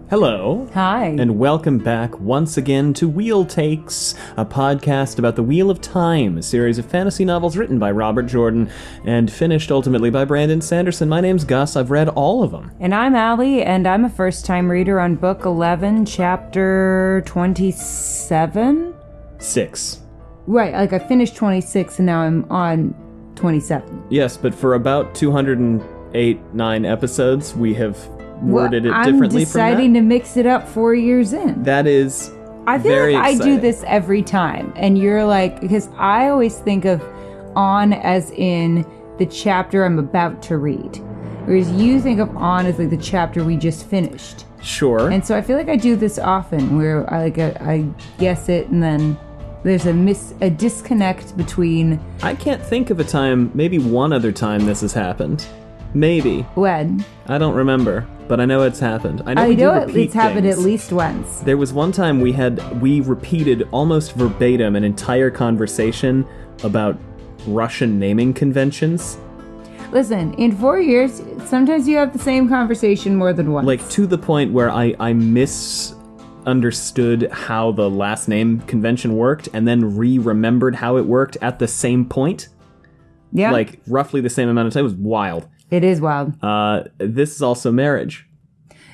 Hello. Hi. And welcome back once again to Wheel Takes, a podcast about the Wheel of Time, a series of fantasy novels written by Robert Jordan and finished ultimately by Brandon Sanderson. My name's Gus. I've read all of them. And I'm Allie, and I'm a first-time reader on book 11, chapter 27? 6. Right, like I finished 26 and now I'm on 27. Yes, but for about 208-9 episodes, we have worded it differently from that. I'm deciding to mix it up 4 years in. That is I feel very like exciting. I do this every time, and you're like, because I always think of on as in the chapter I'm about to read, whereas you think of on as like the chapter we just finished. Sure. And so I feel like I do this often, where I guess it, and then there's a disconnect between. I can't think of a time, maybe one other time this has happened. Maybe. When? I don't remember, but I know it's happened. I know it's happened things. at least once. There was one time we repeated almost verbatim an entire conversation about Russian naming conventions. Listen, in 4 years, sometimes you have the same conversation more than once. Like, to the point where I misunderstood how the last name convention worked and then remembered how it worked at the same point. Yeah. Like, roughly the same amount of time. It was wild. It is wild. This is also marriage.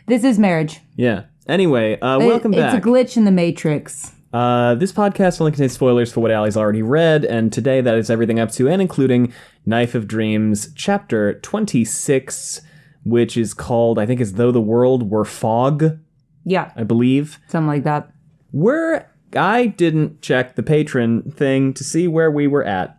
This is marriage. Yeah. Anyway, welcome back. It's a glitch in the Matrix. This podcast only contains spoilers for what Allie's already read, and today that is everything up to and including Knife of Dreams, chapter 26, which is called, I think, As Though the World Were Fog. Yeah. I believe. Something like that. I didn't check the patron thing to see where we were at.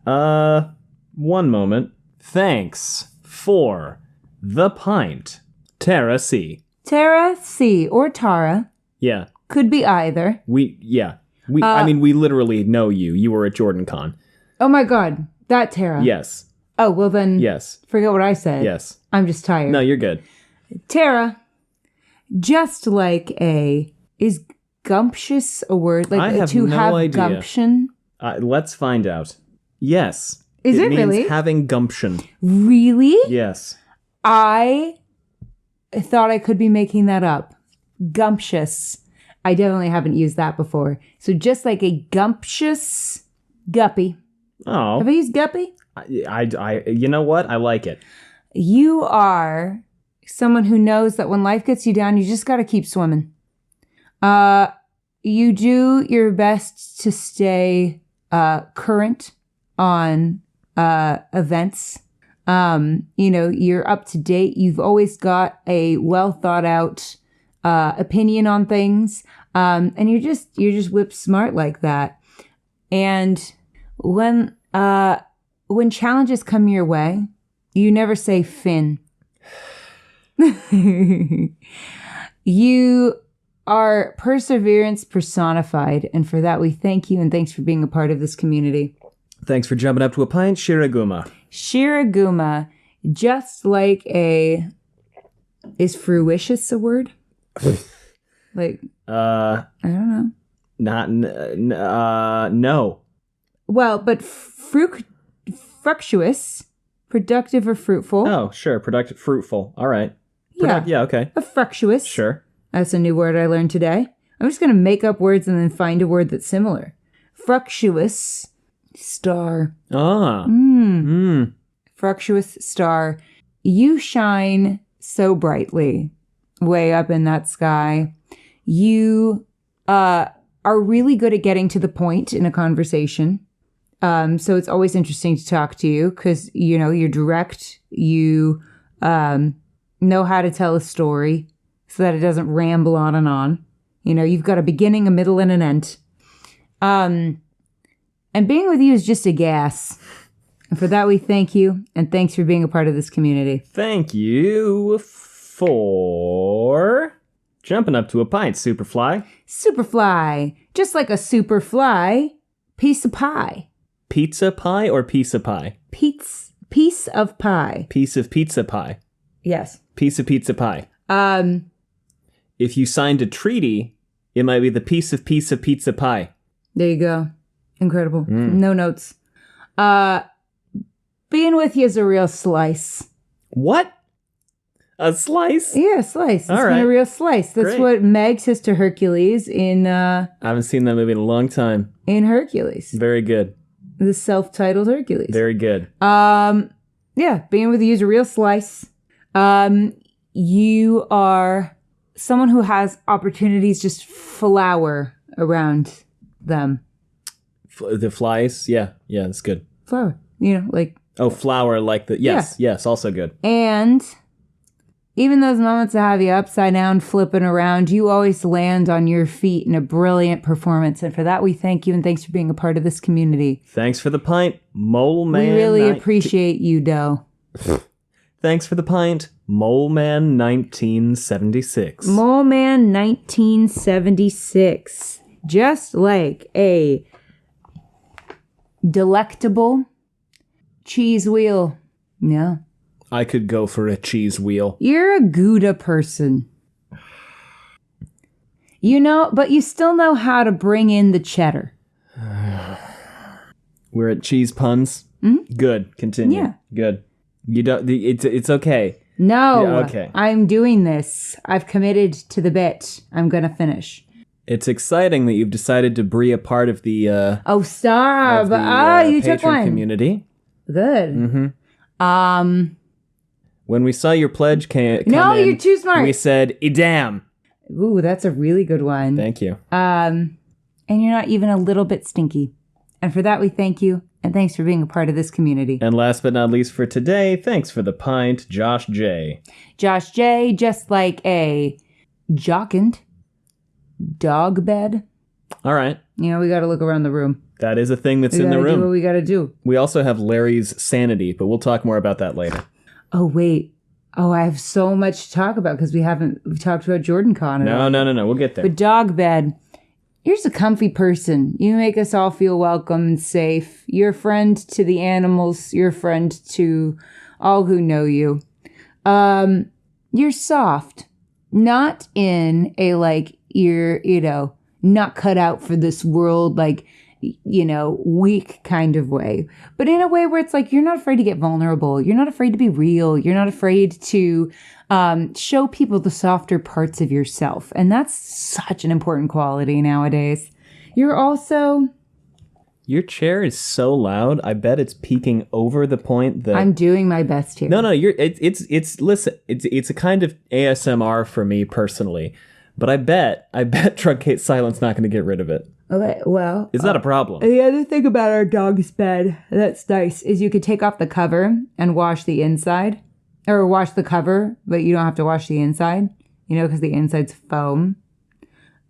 One moment. Thanks for the pint. Tara C. Tara C. or Tara. Yeah. Could be either. We literally know you. You were at JordanCon. Oh my god. That Tara. Yes. Oh, well then. Yes. Forget what I said. Yes. I'm just tired. No, you're good. Tara. Just like is gumptious a word? Like I have to no have idea. gumption? Let's find out. Yes. Is it means really? Having gumption. Really? Yes. I thought I could be making that up. Gumptious. I definitely haven't used that before. So just like a gumptious guppy. Oh. Have I used guppy? I you know what? I like it. You are someone who knows that when life gets you down, you just got to keep swimming. You do your best to stay current on events. You're up to date. You've always got a well thought out opinion on things. And you're just whip smart like that. And when challenges come your way, you never say Finn. You are perseverance personified, and for that we thank you, and thanks for being a part of this community. Thanks for jumping up to a pint, Shiraguma. Shiraguma, just like is fruitious a word? Like, I don't know. No. Well, but fructuous, productive or fruitful. Oh, sure. Productive, fruitful. All right. Yeah, okay. A fructuous. Sure. That's a new word I learned today. I'm just going to make up words and then find a word that's similar. Fructuous star. Ah. Fructuous star. You shine so brightly way up in that sky. You are really good at getting to the point in a conversation. So it's always interesting to talk to you because, you're direct. You know how to tell a story so that it doesn't ramble on and on. You've got a beginning, a middle, and an end. And being with you is just a gas. And for that, we thank you. And thanks for being a part of this community. Thank you for jumping up to a pint, Superfly. Superfly. Just like a superfly, piece of pie. Pizza pie or piece of pie? Piece of pie. Piece of pizza pie. Yes. Piece of pizza pie. If you signed a treaty, it might be the piece of pizza pie. There you go. Incredible. No notes. Being with you is a real slice. What? A slice? Yeah, a slice. It's All been right. a real slice. That's Great. what Meg says to Hercules in I haven't seen that movie in a long time. Hercules. Very good. The self-titled Hercules. Very good. Yeah, being able to use a real slice. You are someone who has opportunities just flower around them. The flies? Yeah, that's good. Flower. You know, like... Oh, flower like the... Yes, also good. And even those moments that have you upside down, flipping around, you always land on your feet in a brilliant performance. And for that, we thank you, and thanks for being a part of this community. Thanks for the pint, Mole Man. We really appreciate you, Doe. Thanks for the pint, Mole Man 1976. Mole Man 1976. Just like a delectable cheese wheel. Yeah. I could go for a cheese wheel. You're a Gouda person. You know, but you still know how to bring in the cheddar. We're at cheese puns. Mm-hmm. Good. Continue. Yeah. Good. You don't. It's okay. No. Yeah, okay. I'm doing this. I've committed to the bit. I'm gonna finish. It's exciting that you've decided to be a part of the. Oh, stop! You took Patreon one. Community. Good. Mm-hmm. When we saw your pledge come in, you're too smart. We said, "Damn." Ooh, that's a really good one. Thank you. And you're not even a little bit stinky. And for that, we thank you. And thanks for being a part of this community. And last but not least for today, thanks for the pint, Josh J. Josh J, just like a jocund dog bed. All right. You know, we got to look around the room. That is a thing that's in the We gotta room. do what we got to do. We also have Larry's sanity, but we'll talk more about that later. Oh, wait. Oh, I have so much to talk about because we've talked about JordanCon. No. We'll get there. But dog bed. You're a comfy person. You make us all feel welcome and safe. You're a friend to the animals. You're a friend to all who know you. You're soft. Not in a, like, you're, not cut out for this world, like, weak kind of way. But in a way where it's like, you're not afraid to get vulnerable. You're not afraid to be real. You're not afraid to show people the softer parts of yourself. And that's such an important quality nowadays. You're also... Your chair is so loud. I bet it's peaking over the point that... I'm doing my best here. No, listen, it's a kind of ASMR for me personally. But I bet Truncate Silent's not going to get rid of it. Okay, well... It's not a problem. The other thing about our dog's bed that's nice is you could take off the cover and wash the inside. Or wash the cover, but you don't have to wash the inside. Because the inside's foam.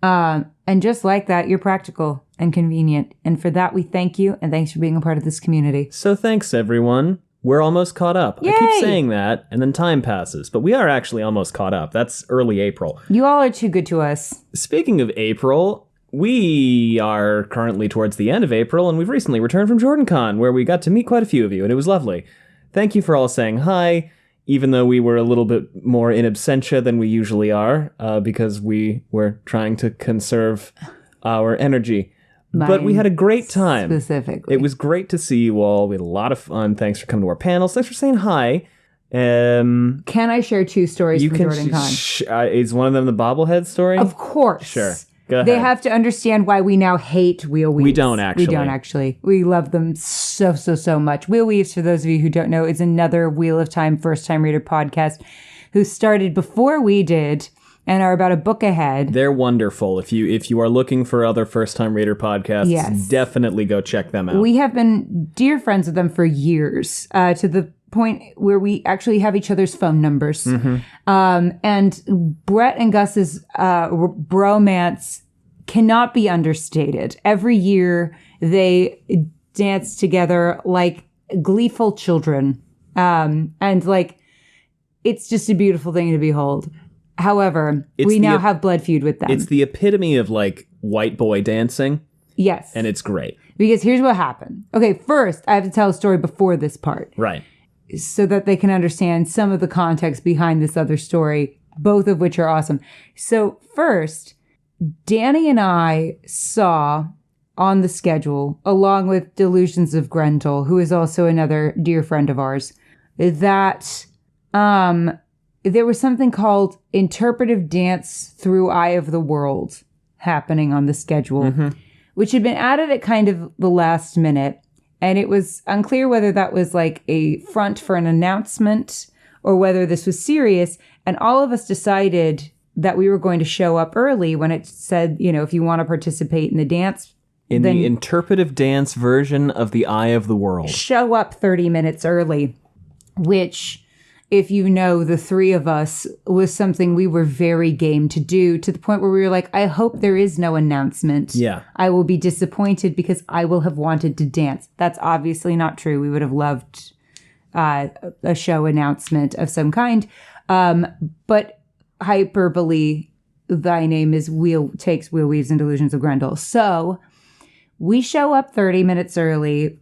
And just like that, you're practical and convenient. And for that, we thank you. And thanks for being a part of this community. So thanks, everyone. We're almost caught up. Yay! I keep saying that, and then time passes. But we are actually almost caught up. That's early April. You all are too good to us. Speaking of April, we are currently towards the end of April, and we've recently returned from JordanCon, where we got to meet quite a few of you, and it was lovely. Thank you for all saying hi, even though we were a little bit more in absentia than we usually are, because we were trying to conserve our energy. But we had a great time. Specifically. It was great to see you all. We had a lot of fun. Thanks for coming to our panels. Thanks for saying hi. Can I share two stories from JordanCon? Is one of them the bobblehead story? Of course. Sure. Go ahead. They have to understand why we now hate wheel weaves. We don't actually. We love them so much. Wheel Weaves, for those of you who don't know, is another Wheel of Time first time reader podcast who started before we did and are about a book ahead. They're wonderful. If you are looking for other first time reader podcasts, yes, definitely go check them out. We have been dear friends with them for years, to the point where we actually have each other's phone numbers. Mm-hmm. And Brett and Gus's bromance cannot be understated. Every year they dance together like gleeful children. And like, it's just a beautiful thing to behold. However, we now have blood feud with them. It's the epitome of like white boy dancing. Yes. And it's great. Because here's what happened. Okay, first, I have to tell a story before this part. Right. So that they can understand some of the context behind this other story, both of which are awesome. So first, Danny and I saw on the schedule, along with Delusions of Grendel, who is also another dear friend of ours, that there was something called interpretive dance through Eye of the World happening on the schedule, which had been added at kind of the last minute. And it was unclear whether that was like a front for an announcement or whether this was serious. And all of us decided that we were going to show up early when it said, you know, if you want to participate in the dance. In the interpretive dance version of the Eye of the World. Show up 30 minutes early, which, if you know, the three of us was something we were very game to do, to the point where we were like, I hope there is no announcement. Yeah. I will be disappointed because I will have wanted to dance. That's obviously not true. We would have loved a show announcement of some kind. But hyperbole, thy name is wheel, takes wheel weaves and delusions of Grendel. So we show up 30 minutes early,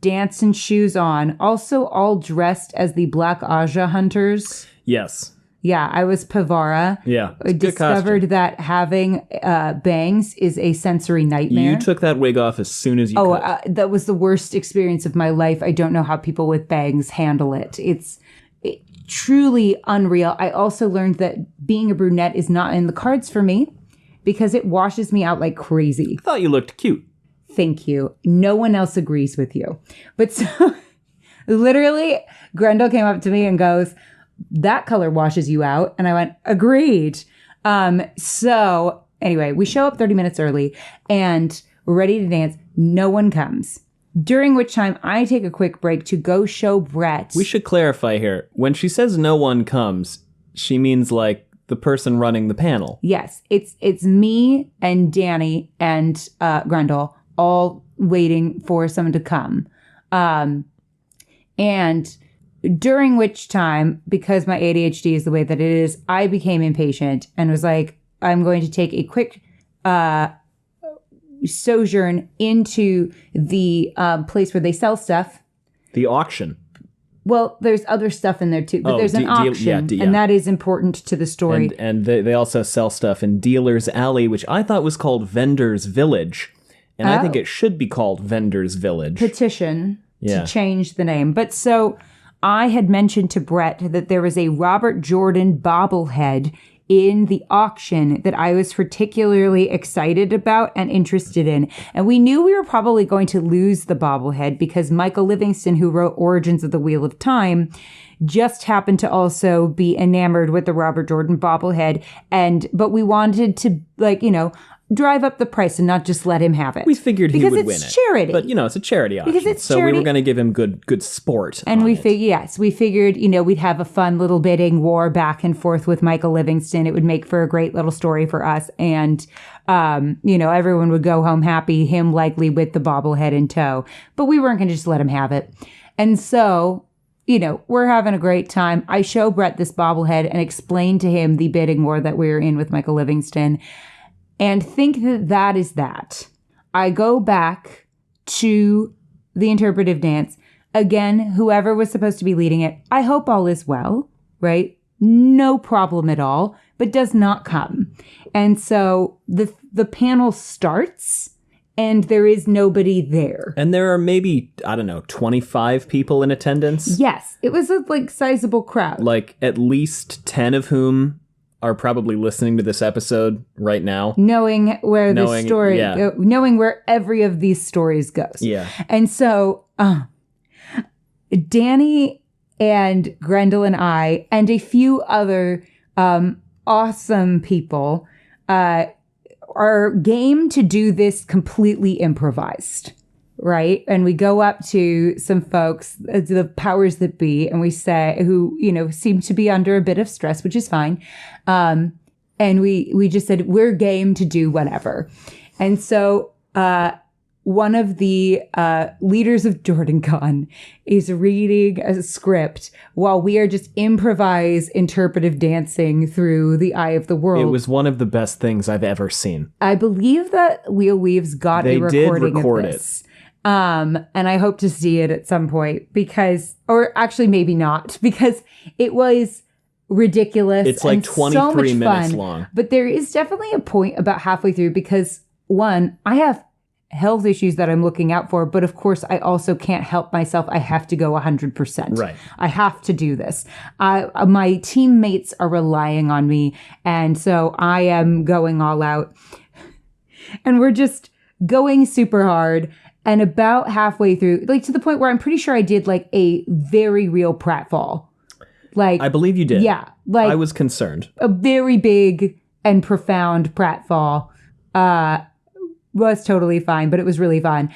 dance and shoes on, also all dressed as the Black Aja hunters. Yes. Yeah, I was Pavara. Yeah. I discovered that having bangs is a sensory nightmare. You took that wig off as soon as you could. That was the worst experience of my life. I don't know how people with bangs handle it. It's truly unreal. I also learned that being a brunette is not in the cards for me because it washes me out like crazy. I thought you looked cute. Thank you. No one else agrees with you. But so literally, Grendel came up to me and goes, that color washes you out. And I went, agreed. So anyway, we show up 30 minutes early and we're ready to dance. No one comes. During which time I take a quick break to go show Brett. We should clarify here. When she says no one comes, she means like the person running the panel. Yes, it's me and Danny and Grendel all waiting for someone to come. And during which time, because my ADHD is the way that it is, I became impatient and was like, I'm going to take a quick sojourn into the place where they sell stuff. The auction. Well, there's other stuff in there too, but there's an auction, and that is important to the story. And they also sell stuff in Dealer's Alley, which I thought was called Vendor's Village. And I think it should be called Vendor's Village. Petition to change the name. But so I had mentioned to Brett that there was a Robert Jordan bobblehead in the auction that I was particularly excited about and interested in. And we knew we were probably going to lose the bobblehead because Michael Livingston, who wrote Origins of the Wheel of Time, just happened to also be enamored with the Robert Jordan bobblehead. But we wanted to, drive up the price and not just let him have it. We figured he would win it. Because it's charity. But, it's a charity auction. Because it's so charity. we were going to give him good sport. And we figured, we'd have a fun little bidding war back and forth with Michael Livingston. It would make for a great little story for us. And, everyone would go home happy, him likely with the bobblehead in tow. But we weren't going to just let him have it. And so, we're having a great time. I show Brett this bobblehead and explain to him the bidding war that we were in with Michael Livingston. And think that is that. I go back to the interpretive dance. Again, whoever was supposed to be leading it, I hope all is well, right? No problem at all, but does not come. And so the panel starts and there is nobody there. And there are maybe, 25 people in attendance? Yes, it was a sizable crowd. Like at least 10 of whom are probably listening to this episode right now. Knowing where every of these stories goes. Yeah. And so Danny and Grendel and I and a few other awesome people are game to do this completely improvised. Right. And we go up to some folks, the powers that be, and we say, who, seem to be under a bit of stress, which is fine. And we just said, we're game to do whatever. And so one of the leaders of JordanCon is reading a script while we are just interpretive dancing through the Eye of the World. It was one of the best things I've ever seen. I believe that Wheel Weaves got a recording of this. And I hope to see it at some point or actually maybe not, because it was ridiculous. It's like 23 minutes long. But there is definitely a point about halfway through because, one, I have health issues that I'm looking out for. But of course, I also can't help myself. I have to go 100%. Right. I have to do this. My teammates are relying on me. And so I am going all out. And we're just going super hard. And about halfway through, like to the point where I'm pretty sure I did like a very real pratfall. Like I believe you did. Yeah. Like I was concerned. A very big and profound pratfall. Was totally fine, but it was really fun.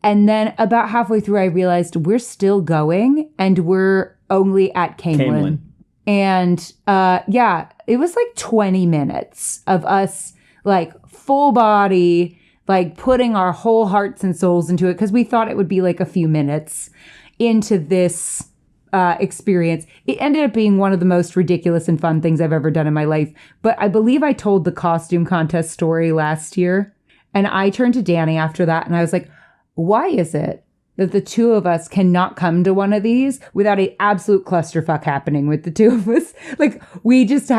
And then about halfway through, I realized we're still going and we're only at Camelin. And it was like 20 minutes of us like full body, like putting our whole hearts and souls into it because we thought it would be like a few minutes into this experience. It ended up being one of the most ridiculous and fun things I've ever done in my life. But I believe I told the costume contest story last year. And I turned to Danny after that and I was like, why is it that the two of us cannot come to one of these without an absolute clusterfuck happening with the two of us? Like we just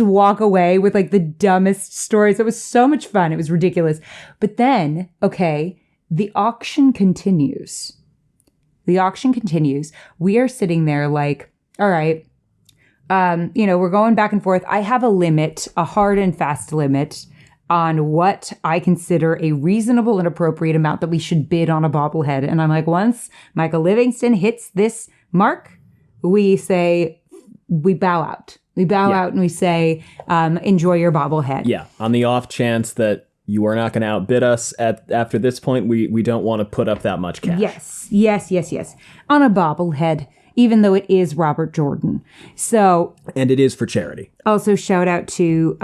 walk away with like the dumbest stories. It was so much fun. It was ridiculous. But then, okay, the auction continues. We are sitting there like, all right, we're going back and forth. I have a limit, a hard and fast limit on what I consider a reasonable and appropriate amount that we should bid on a bobblehead. And I'm like, once Michael Livingston hits this mark, we bow out. We bow out and we say, enjoy your bobblehead. Yeah. On the off chance that you are not going to outbid us after this point, we don't want to put up that much cash. Yes. On a bobblehead, even though it is Robert Jordan. So. And it is for charity. Also shout out to,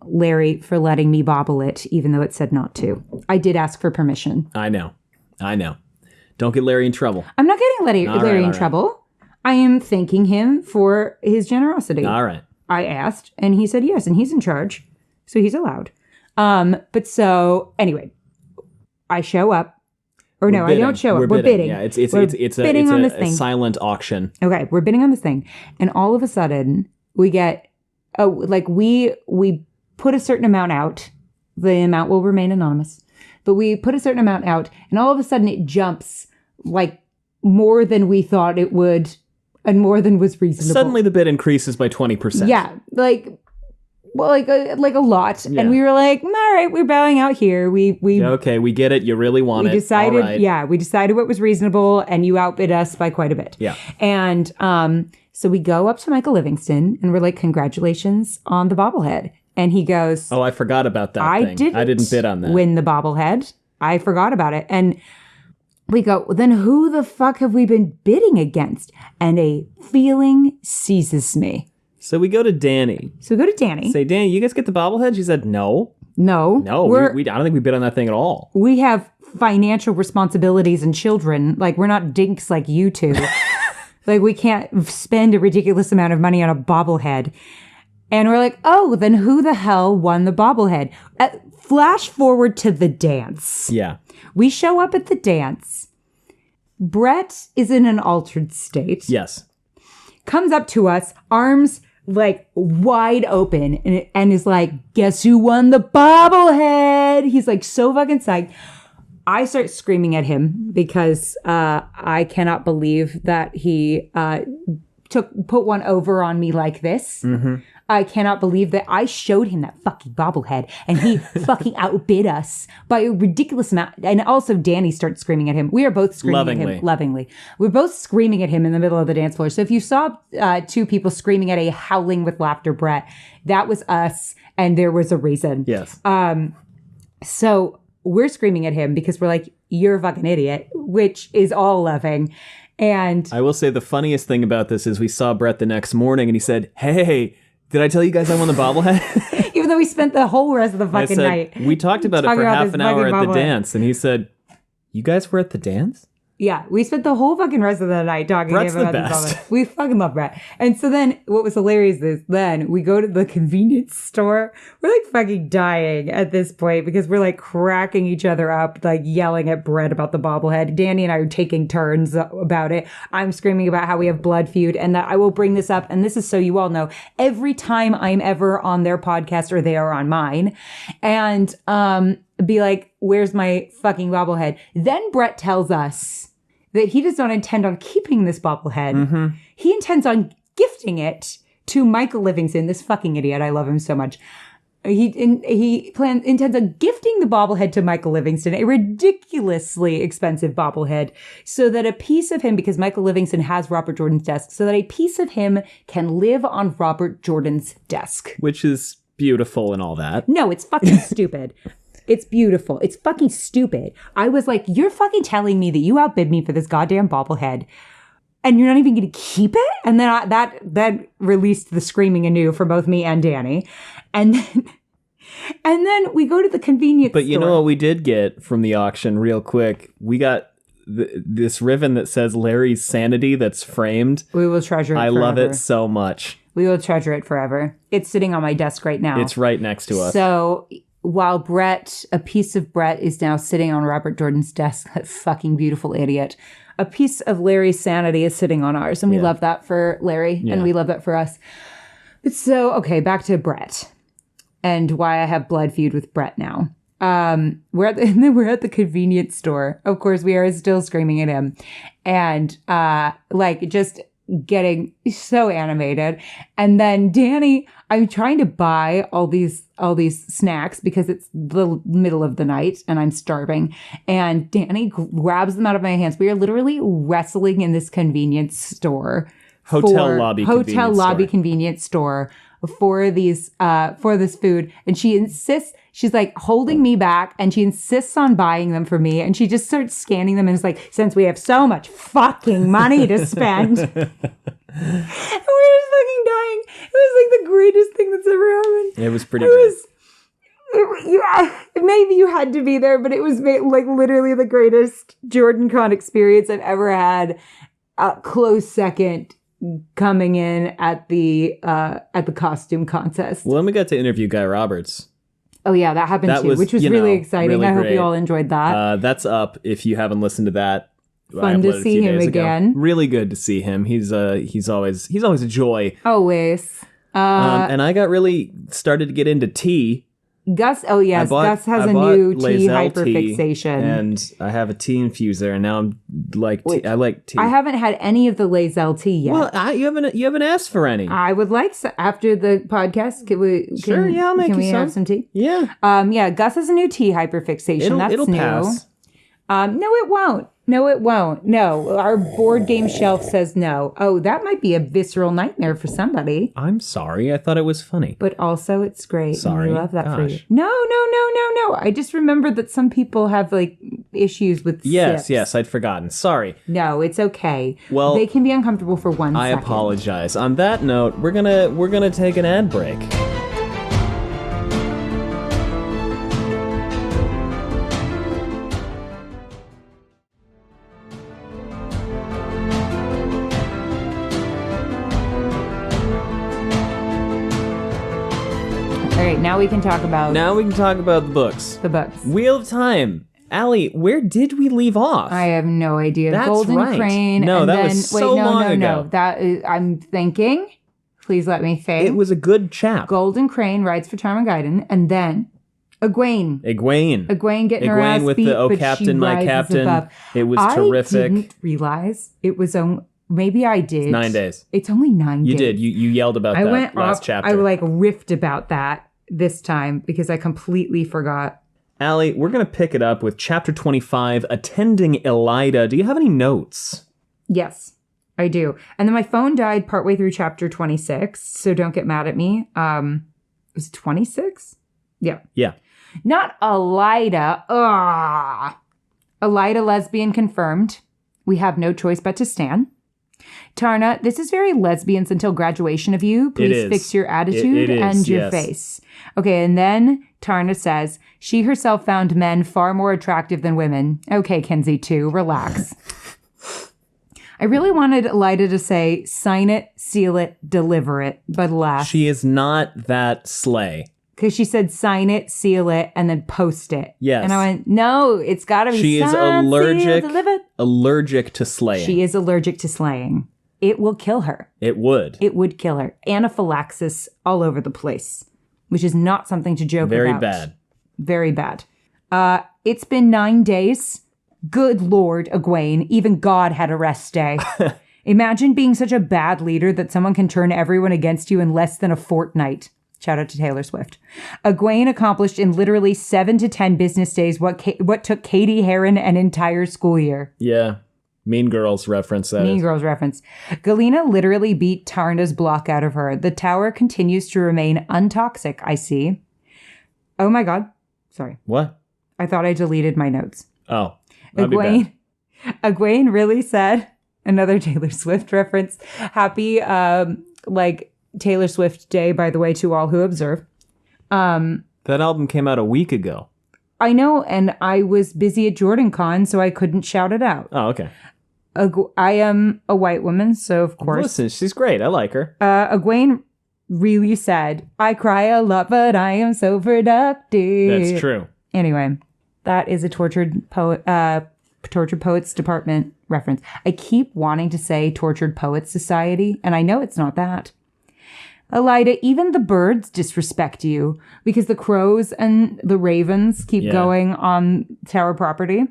Larry for letting me bobble it, even though it said not to. I did ask for permission. I know. Don't get Larry in trouble. I'm not getting Larry in trouble. I am thanking him for his generosity. All right. I asked, and he said yes, and he's in charge, so he's allowed. But so, anyway, I show up. Or no, I don't show up. We're bidding. Yeah, it's a silent auction. Okay, we're bidding on this thing. And all of a sudden, we get, we put a certain amount out. The amount will remain anonymous. But we put a certain amount out, and all of a sudden it jumps like more than we thought it would and more than was reasonable. Suddenly the bid increases by 20%. Yeah, like a lot. Yeah. And we were like, all right, we're bowing out here. Okay, we get it. You really want it. Decided, all right. Yeah, we decided what was reasonable, and you outbid us by quite a bit. Yeah. And so we go up to Michael Livingston, and we're like, congratulations on the bobblehead. And he goes, oh, I forgot about that thing. I didn't bid on that. Win the bobblehead. I forgot about it. And we go, then who the fuck have we been bidding against? And a feeling seizes me. So we go to Danny. Say, Danny, you guys get the bobblehead? She said, no. No. I don't think we bid on that thing at all. We have financial responsibilities and children. Like, we're not dinks like you two. Like, we can't spend a ridiculous amount of money on a bobblehead. And we're like, oh, then who the hell won the bobblehead? Flash forward to the dance. Yeah. We show up at the dance. Brett is in an altered state. Yes. Comes up to us, arms like wide open, and is like, guess who won the bobblehead? He's like so fucking psyched. I start screaming at him because I cannot believe that he put one over on me like this. Mm-hmm. I cannot believe that I showed him that fucking bobblehead and he fucking outbid us by a ridiculous amount. And also Danny starts screaming at him. We are both screaming at him lovingly. We're both screaming at him in the middle of the dance floor. So if you saw two people screaming at a howling with laughter Brett, that was us, and there was a reason. Yes. So we're screaming at him because we're like, you're a fucking idiot, which is all loving. And I will say the funniest thing about this is we saw Brett the next morning and he said, hey, did I tell you guys I won the bobblehead? Even though we spent the whole rest of the fucking night. We talked about it for half an hour at the dance. And he said, you guys were at the dance? Yeah, we spent the whole fucking rest of the night talking about the bobblehead. We fucking love Brett. And so then what was hilarious is then we go to the convenience store. We're like fucking dying at this point because we're like cracking each other up, like yelling at Brett about the bobblehead. Danny and I are taking turns about it. I'm screaming about how we have blood feud, and that I will bring this up. And this is so you all know, every time I'm ever on their podcast or they are on mine. And be like, where's my fucking bobblehead? Then Brett tells us that he does not intend on keeping this bobblehead. Mm-hmm. He intends on gifting it to Michael Livingston, this fucking idiot. I love him so much. He intends on gifting the bobblehead to Michael Livingston, a ridiculously expensive bobblehead, so that a piece of him, because Michael Livingston has Robert Jordan's desk, so that a piece of him can live on Robert Jordan's desk. Which is beautiful and all that. No, it's fucking stupid. It's beautiful. It's fucking stupid. I was like, you're fucking telling me that you outbid me for this goddamn bobblehead, and you're not even going to keep it? And then that released the screaming anew for both me and Danny. And then we go to the convenience store. But you know what we did get from the auction real quick? We got this ribbon that says Larry's Sanity that's framed. We will treasure it forever. I love it so much. We will treasure it forever. It's sitting on my desk right now. It's right next to us. So while a piece of Brett is now sitting on Robert Jordan's desk, that fucking beautiful idiot, a piece of Larry's Sanity is sitting on ours. And we love that for Larry. And we love that for us. But so, okay, back to Brett and why I have blood feud with Brett now. We're at the convenience store. Of course, we are still screaming at him and just getting so animated. And then Danny, I'm trying to buy all these snacks because it's the middle of the night and I'm starving. And Danny grabs them out of my hands. We are literally wrestling in this convenience store. Hotel lobby convenience store for these for this food, and she insists, she's like holding me back and she insists on buying them for me, and she just starts scanning them and is like, since we have so much fucking money to spend. And we're just fucking dying. It was like the greatest thing that's ever happened. It was pretty great. Maybe you had to be there, but it was like literally the greatest JordanCon experience I've ever had. Close second coming in at the costume contest. Well, then we got to interview Guy Roberts. Oh yeah, that happened too, which was really exciting. Really I hope great. you all enjoyed that. That's up if you haven't listened to that. Fun to see him again. Really good to see him. He's always a joy. Always. And I got really started to get into tea. Gus, Gus has a new tea hyperfixation. And I have a tea infuser, and now I'm like, I like tea. I haven't had any of the Lazelle tea yet. Well, you haven't asked for any. I would like after the podcast. I'll make you some. Have some tea? Yeah. Gus has a new tea hyperfixation. It'll new. Pass. No, it won't. No, our board game shelf says no. Oh, that might be a visceral nightmare for somebody. I'm sorry. I thought it was funny. But also it's great. Sorry. And we love that for you. No. I just remembered that some people have like issues with sips. Yes, I'd forgotten. Sorry. No, it's okay. Well, they can be uncomfortable for 1 second. I apologize. On that note, we're gonna take an ad break. Now we can talk about the books. The books. Wheel of Time. Allie, where did we leave off? I have no idea. That's Golden right. Crane. No, and that then, was so long ago. No. That is, I'm thinking. Please let me think. It was a good chap. Golden Crane rides for Tarmogaiden, and then Egwene getting her ass with beat, the but Captain, she my rises Captain. above. It was terrific. I didn't realize it was maybe I did. 9 days. It's only 9 days. You did. You yelled about that went last off, chapter. I riffed about that this time because I completely forgot. Allie, we're going to pick it up with chapter 25, Attending Elida. Do you have any notes? Yes, I do. And then my phone died partway through chapter 26, so don't get mad at me. Was it 26? Yeah. Yeah. Not Elida. Elida lesbian confirmed. We have no choice but to stand. Tarna, this is very lesbians until graduation of you. Please fix your attitude and your face. Okay, and then Tarna says, she herself found men far more attractive than women. Okay, Kenzie, too. Relax. I really wanted Elida to say, sign it, seal it, deliver it, but alas. She is not that slay. Because she said, sign it, seal it, and then post it. Yes. And I went, no, it's got to be She is allergic to slaying. She is allergic to slaying. It will kill her. It would. It would kill her. Anaphylaxis all over the place, which is not something to joke about. Very bad. Very bad. It's been 9 days. Good Lord, Egwene. Even God had a rest day. Imagine being such a bad leader that someone can turn everyone against you in less than a fortnight. Shout out to Taylor Swift. Egwene accomplished in literally 7 to 10 business days what took Katie Heron an entire school year. Yeah. Mean Girls reference, Mean Girls reference. Galena literally beat Tarna's block out of her. The tower continues to remain untoxic, I see. Oh my God. Sorry. What? I thought I deleted my notes. Oh. Egwene really said, another Taylor Swift reference, happy, Taylor Swift Day, by the way, to all who observe. That album came out a week ago. I know, and I was busy at JordanCon, so I couldn't shout it out. Oh, okay. I am a white woman, so of course. Listen, she's great. I like her. Egwene really said, I cry a lot, but I am so productive. That's true. Anyway, that is a tortured poets department reference. I keep wanting to say Tortured Poets Society, and I know it's not that. Elida, even the birds disrespect you because the crows and the ravens keep going on tower property.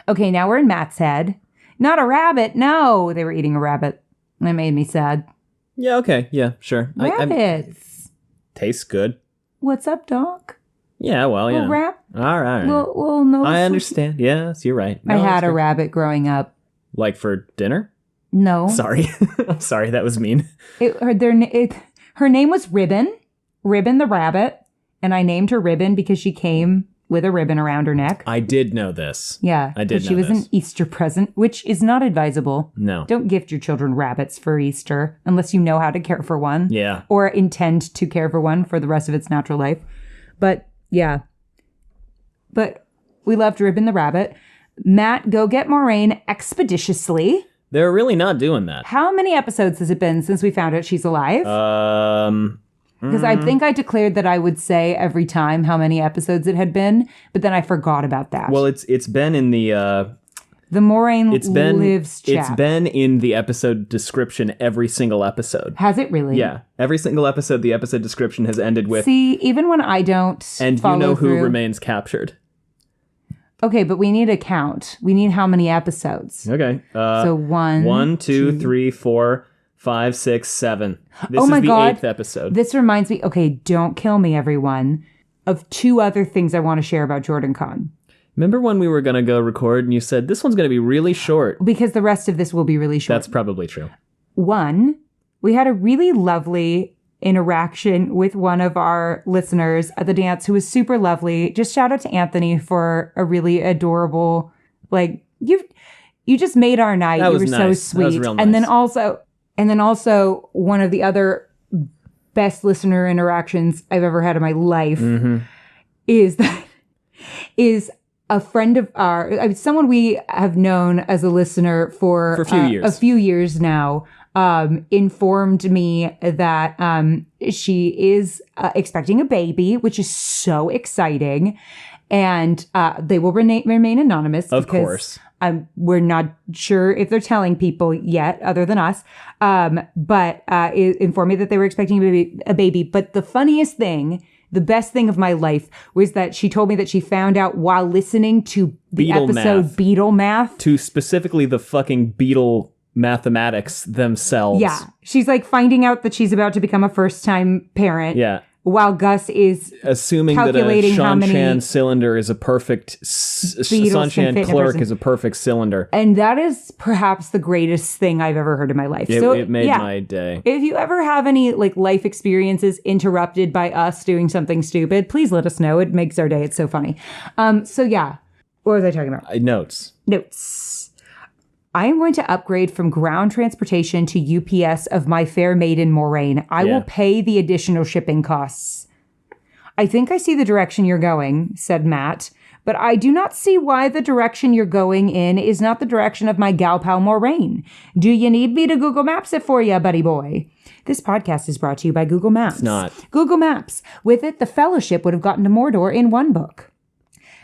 Okay, now we're in Matt's head. Not a rabbit. No, they were eating a rabbit. That made me sad. Yeah, okay. Yeah, sure. Rabbits. Tastes good. What's up, Doc? Yeah, well, yeah. All right. Little no. I understand. Yes, you're right. No, I had a rabbit growing up. Like for dinner? No. Sorry. I'm sorry, that was mean. Her name was Ribbon the rabbit, and I named her Ribbon because she came with a ribbon around her neck. I did know this. Yeah. I did know she was this. an Easter present, which is not advisable. No. Don't gift your children rabbits for Easter unless you know how to care for one. Yeah. Or intend to care for one for the rest of its natural life. But, yeah. But we loved Ribbon the rabbit. Matt, go get Moraine expeditiously. They're really not doing that. How many episodes has it been since we found out she's alive? Because I think I declared that I would say every time how many episodes it had been, but then I forgot about that. Well, it's been in the Moraine Lives chat. It's been in the episode description every single episode. Has it really? Yeah. Every single episode, the episode description has ended with... See, even when I don't and you know who remains captured. Okay, but we need a count. We need how many episodes. Okay. So 1, 2, 3, 4, 5, 6, 7. This oh my is the God. 8th episode. This reminds me, okay, don't kill me, everyone, of 2 other things I want to share about JordanCon. Remember when we were going to go record and you said, this one's going to be really short? Because the rest of this will be really short. That's probably true. 1, we had a really lovely interaction with one of our listeners at the dance who was super lovely. Just shout out to Anthony for a really adorable, you just made our night. That you was were nice. so sweet. That was real nice. And then also one of the other best listener interactions I've ever had in my life is a friend of ours, someone we have known as a listener for a few years now, informed me that she is expecting a baby, which is so exciting. And they will remain anonymous. Of course. We're not sure if they're telling people yet, other than us. But informed me that they were expecting a baby. But the funniest thing, the best thing of my life, was that she told me that she found out while listening to the episode Beetle Math. To specifically the fucking Beetle mathematics themselves. Yeah. She's finding out that she's about to become a first-time parent. Yeah. While Gus is assuming that a Shanshan cylinder is a perfect Shanshan clerk is a perfect cylinder. And that is perhaps the greatest thing I've ever heard in my life. It made my day. If you ever have any life experiences interrupted by us doing something stupid, please let us know. It makes our day. It's so funny. So yeah. What was I talking about? Notes. I am going to upgrade from ground transportation to UPS of my fair maiden Moraine. I will pay the additional shipping costs. I think I see the direction you're going, said Matt, but I do not see why the direction you're going in is not the direction of my gal pal Moraine. Do you need me to Google Maps it for you, buddy boy? This podcast is brought to you by Google Maps. It's not. Google Maps. With it, the Fellowship would have gotten to Mordor in one book.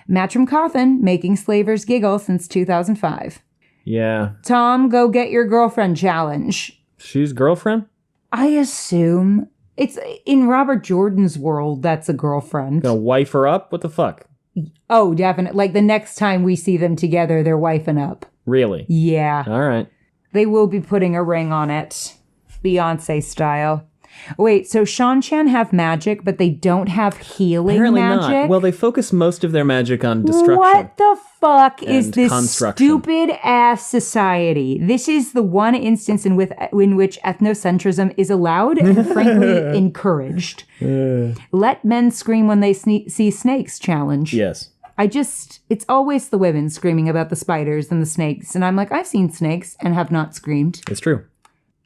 Matcham Cawthon, making slavers giggle since 2005. Yeah. Tom, go get your girlfriend challenge. She's girlfriend? I assume. It's in Robert Jordan's world, that's a girlfriend. Gonna wife her up? What the fuck? Oh, definitely. Like the next time we see them together, they're wifing up. Really? Yeah. All right. They will be putting a ring on it. Beyonce style. Wait, so Shan-Chan have magic, but they don't have healing Apparently magic? not. Well, they focus most of their magic on destruction. What the fuck is and this construction. stupid-ass society? This is the one instance in which ethnocentrism is allowed and frankly encouraged. Let men scream when they see snakes challenge. Yes. It's always the women screaming about the spiders and the snakes. And I'm like, I've seen snakes and have not screamed. It's true.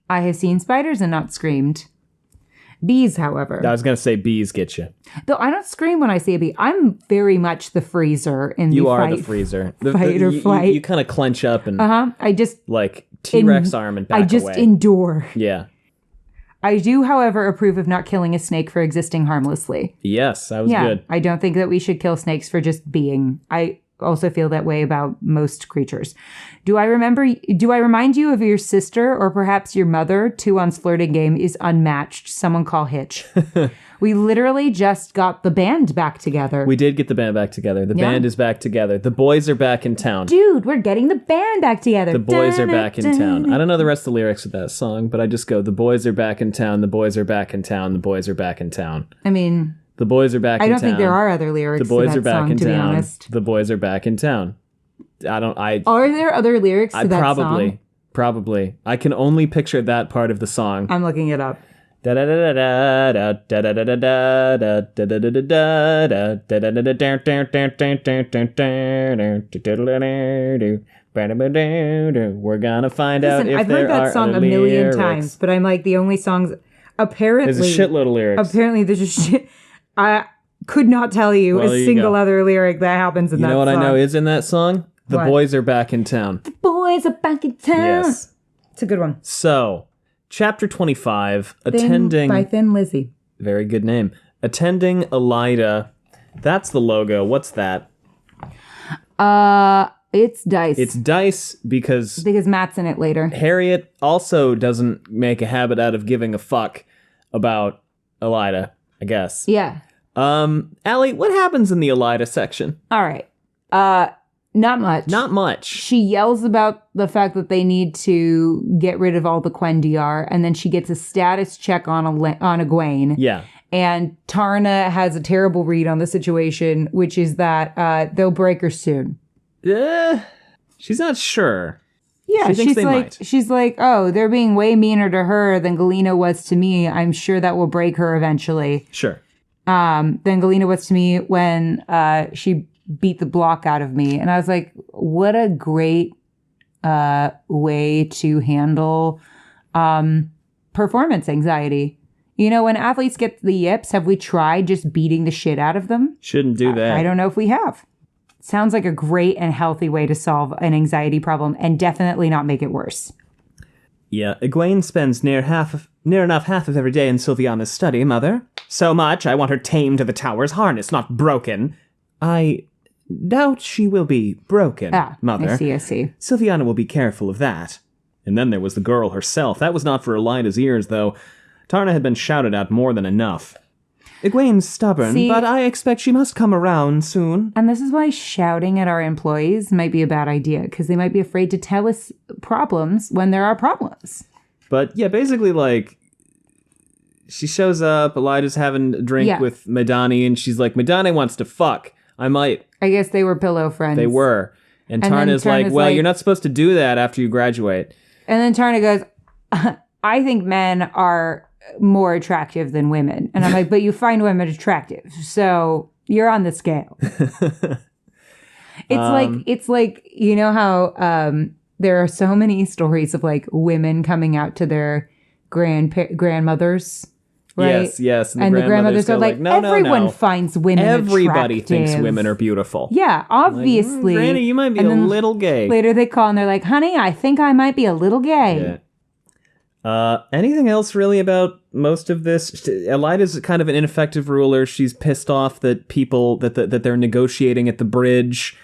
I have seen spiders and not screamed. Bees, however. I was going to say bees get you. Though I don't scream when I see a bee. I'm very much the freezer in the You fight. are the freezer. Fight or flight. You kind of clench up and I just like T-Rex arm and back away. I just endure. Yeah. I do, however, approve of not killing a snake for existing harmlessly. Yes, that was good. I don't think that we should kill snakes for just being. I also feel that way about most creatures. Do I remind you of your sister or perhaps your mother? 2-on's flirting game is unmatched. Someone call Hitch. We literally just got the band back together. We did get the band back together. The band is back together. The boys are back in town. Dude, we're getting the band back together. The boys are back in town. I don't know the rest of the lyrics of that song, but I just go, the boys are back in town, the boys are back in town, the boys are back in town. I mean, the boys are back in town. I don't think there are other lyrics the boys to are that back song, in to be town. honest. The boys are back in town. Are there other lyrics to that song? Probably. I can only picture that part of the song. I'm looking it up. We're gonna find out if I've there heard that are song other a million lyrics. times, but I'm like the only songs. Apparently, There's a shitload of lyrics. Apparently, there's a shit. I could not tell you Well, a there you single go. other lyric that happens in that song. You know what I know is in that song? The What? boys are back in town. The boys are back in town. Yes. It's a good one. So, chapter 25, attending... By Thin Lizzy. Very good name. Attending Elida. That's the logo. What's that? It's Dice. It's Dice because Matt's in it later. Harriet also doesn't make a habit out of giving a fuck about Elida, I guess. Yeah. Allie, what happens in the Elida section? All right. Not much. Not much. She yells about the fact that they need to get rid of all the Quendiar, and then she gets a status check on Egwene. Yeah. And Tarna has a terrible read on the situation, which is that they'll break her soon. She's not sure. Yeah, She thinks they might. she's like, oh, they're being way meaner to her than Galena was to me. I'm sure that will break her eventually. Sure. Than Galena was to me when she beat the block out of me. And I was like, what a great way to handle performance anxiety. You know, when athletes get the yips, have we tried just beating the shit out of them? Shouldn't do that. I don't know if we have. Sounds like a great and healthy way to solve an anxiety problem and definitely not make it worse. Yeah, Egwene spends near enough half of every day in Sylviana's study, Mother. So much, I want her tamed to the tower's harness, not broken. I doubt she will be broken, Mother. I see. Sylviana will be careful of that. And then there was the girl herself. That was not for Elida's ears, though. Tarna had been shouted at more than enough. Egwene's stubborn, but I expect she must come around soon. And this is why shouting at our employees might be a bad idea, because they might be afraid to tell us problems when there are problems. But yeah, basically, like, she shows up, Elida's having a drink with Medani, and she's like, Medani wants to fuck. I guess they were pillow friends. They were. And Tarna's like, well, you're not supposed to do that after you graduate. And then Tarna goes, I think men are more attractive than women. And I'm like, but you find women attractive. So you're on the scale. It's like, you know how there are so many stories of like women coming out to their grandmothers, right? Yes. And the grandmothers are like, no, everyone finds women Everybody attractive. Thinks women are beautiful. Yeah, obviously. Like, Granny, you might be a little gay. Later they call and they're like, honey, I think I might be a little gay. Yeah. Anything else really about most of this? Elida's kind of an ineffective ruler. She's pissed off that people that they're negotiating at the bridge.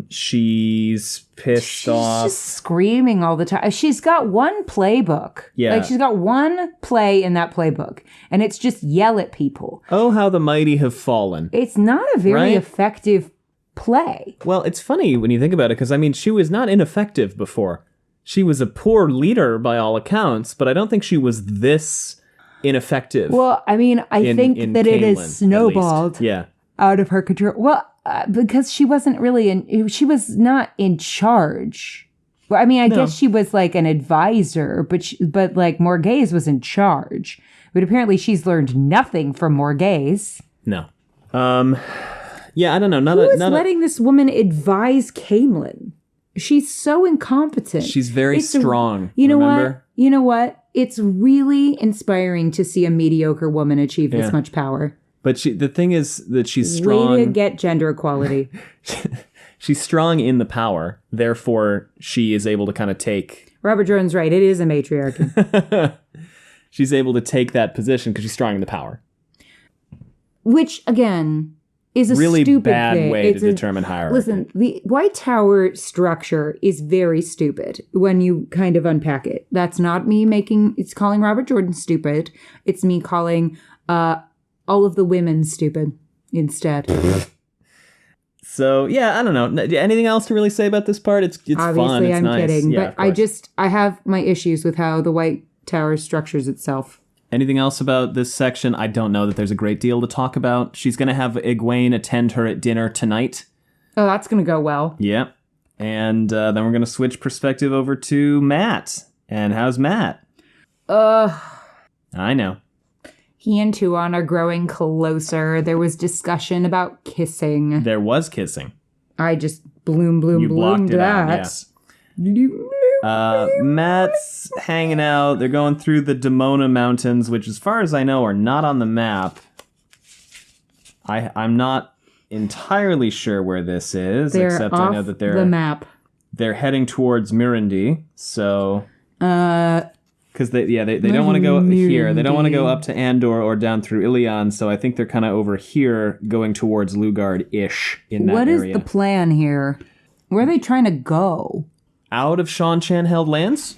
She's pissed off. She's just screaming all the time. She's got one playbook. Yeah. Like, she's got one play in that playbook, and it's just yell at people. Oh, how the mighty have fallen. It's not a very Right? effective play. Well, it's funny when you think about it, because, I mean, she was not ineffective before. She was a poor leader by all accounts, but I don't think she was this ineffective. Well, I mean, I think that it Camelin, is snowballed Yeah. out of her control. Well, because she wasn't really she was not in charge. Well, I mean, I guess she was like an advisor, but like Morghese was in charge. But apparently she's learned nothing from Morghese. No. Yeah, I don't know. Who is letting this woman advise Camelin? She's so incompetent. She's very strong. You know remember? what? You know what? It's really inspiring to see a mediocre woman achieve this much power. But the thing is that she's strong. Way to get gender equality. She's strong in the power. Therefore, she is able to kind of take... Robert Jordan's right. It is a matriarchy. She's able to take that position because she's strong in the power. Which, again, is a really stupid bad thing. way to determine hierarchy. Listen, the White Tower structure is very stupid when you kind of unpack it. That's not me it's calling Robert Jordan stupid. It's me calling all of the women stupid instead. So, yeah, I don't know. Anything else to really say about this part? It's Obviously, fun. It's I'm nice. kidding. Yeah, but I have my issues with how the White Tower structures itself. Anything else about this section? I don't know that there's a great deal to talk about. She's going to have Egwene attend her at dinner tonight. Oh, that's going to go well. Yeah. And then we're going to switch perspective over to Matt. And how's Matt? I know. He and Tuon are growing closer. There was discussion about kissing. There was kissing. I just bloomed blocked it out, that. Matt's hanging out. They're going through the Demona Mountains, which, as far as I know, are not on the map. I'm not entirely sure where this is, except I know that the map. They're heading towards Mirundi. So, because they don't want to go here. They don't want to go up to Andor or down through Ilion. So I think they're kind of over here, going towards Lugard-ish in that area. What is the plan here? Where are they trying to go? Out of Shan-Chan held lands.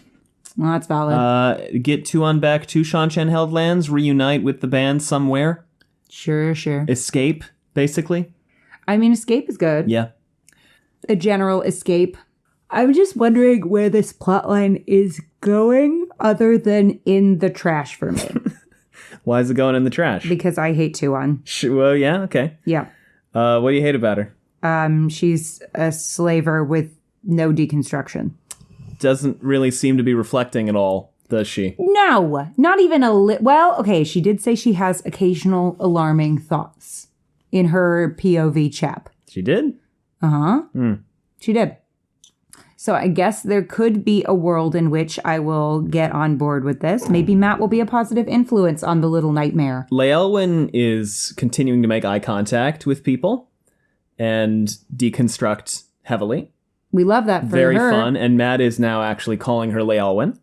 Well, that's valid. Get Tuon back to Shan-Chan held lands. Reunite with the band somewhere. Sure. Escape, basically. I mean, escape is good. Yeah. A general escape. I'm just wondering where this plotline is going other than in the trash for me. Why is it going in the trash? Because I hate Tuon. Well, yeah, okay. Yeah. What do you hate about her? She's a slaver with no deconstruction. Doesn't really seem to be reflecting at all, does she? No, not even well, okay, she did say she has occasional alarming thoughts in her POV chap. She did? Uh-huh. She did. So I guess there could be a world in which I will get on board with this. Maybe Matt will be a positive influence on the little nightmare. Laelwyn is continuing to make eye contact with people and deconstruct heavily. We love that for her. Very fun. And Matt is now actually calling her Laelwyn,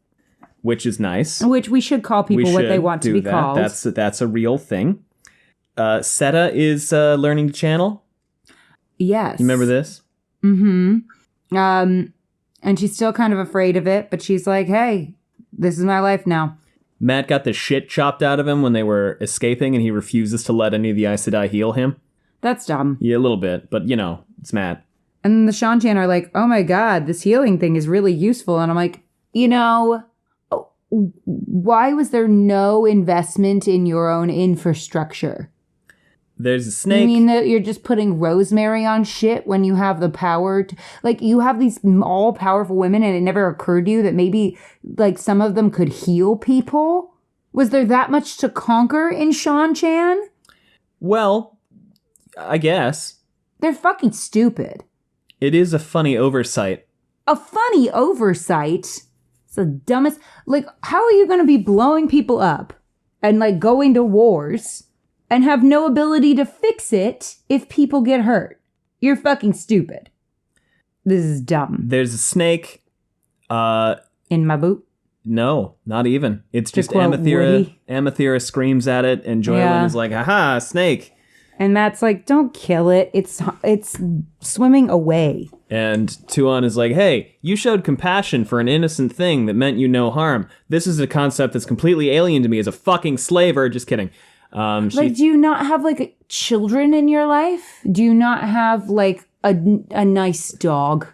which is nice. Which we should call people what they want to be called. That's a real thing. Seta is learning to channel. Yes. You remember this? Mm-hmm. And she's still kind of afraid of it, but she's like, hey, this is my life now. Matt got the shit chopped out of him when they were escaping, and he refuses to let any of the Aes Sedai heal him. That's dumb. Yeah, a little bit, but it's Matt. And the Shan-Chan are like, oh my god, this healing thing is really useful. And I'm like, why was there no investment in your own infrastructure? There's a snake. You mean that you're just putting rosemary on shit when you have the power to, you have these all-powerful women and it never occurred to you that maybe, some of them could heal people? Was there that much to conquer in Shan-Chan? Well, I guess. They're fucking stupid. It is a funny oversight. A funny oversight? It's the dumbest. How are you going to be blowing people up and, going to wars and have no ability to fix it if people get hurt? You're fucking stupid. This is dumb. There's a snake. In my boot? No, not even. It's just Amathera. Amathera screams at it, and Joylyn is like, haha, snake. And Matt's like, don't kill it. It's swimming away. And Tuon is like, hey, you showed compassion for an innocent thing that meant you no harm. This is a concept that's completely alien to me as a fucking slaver. Just kidding. Do you not have, like, children in your life? Do you not have, like, a nice dog?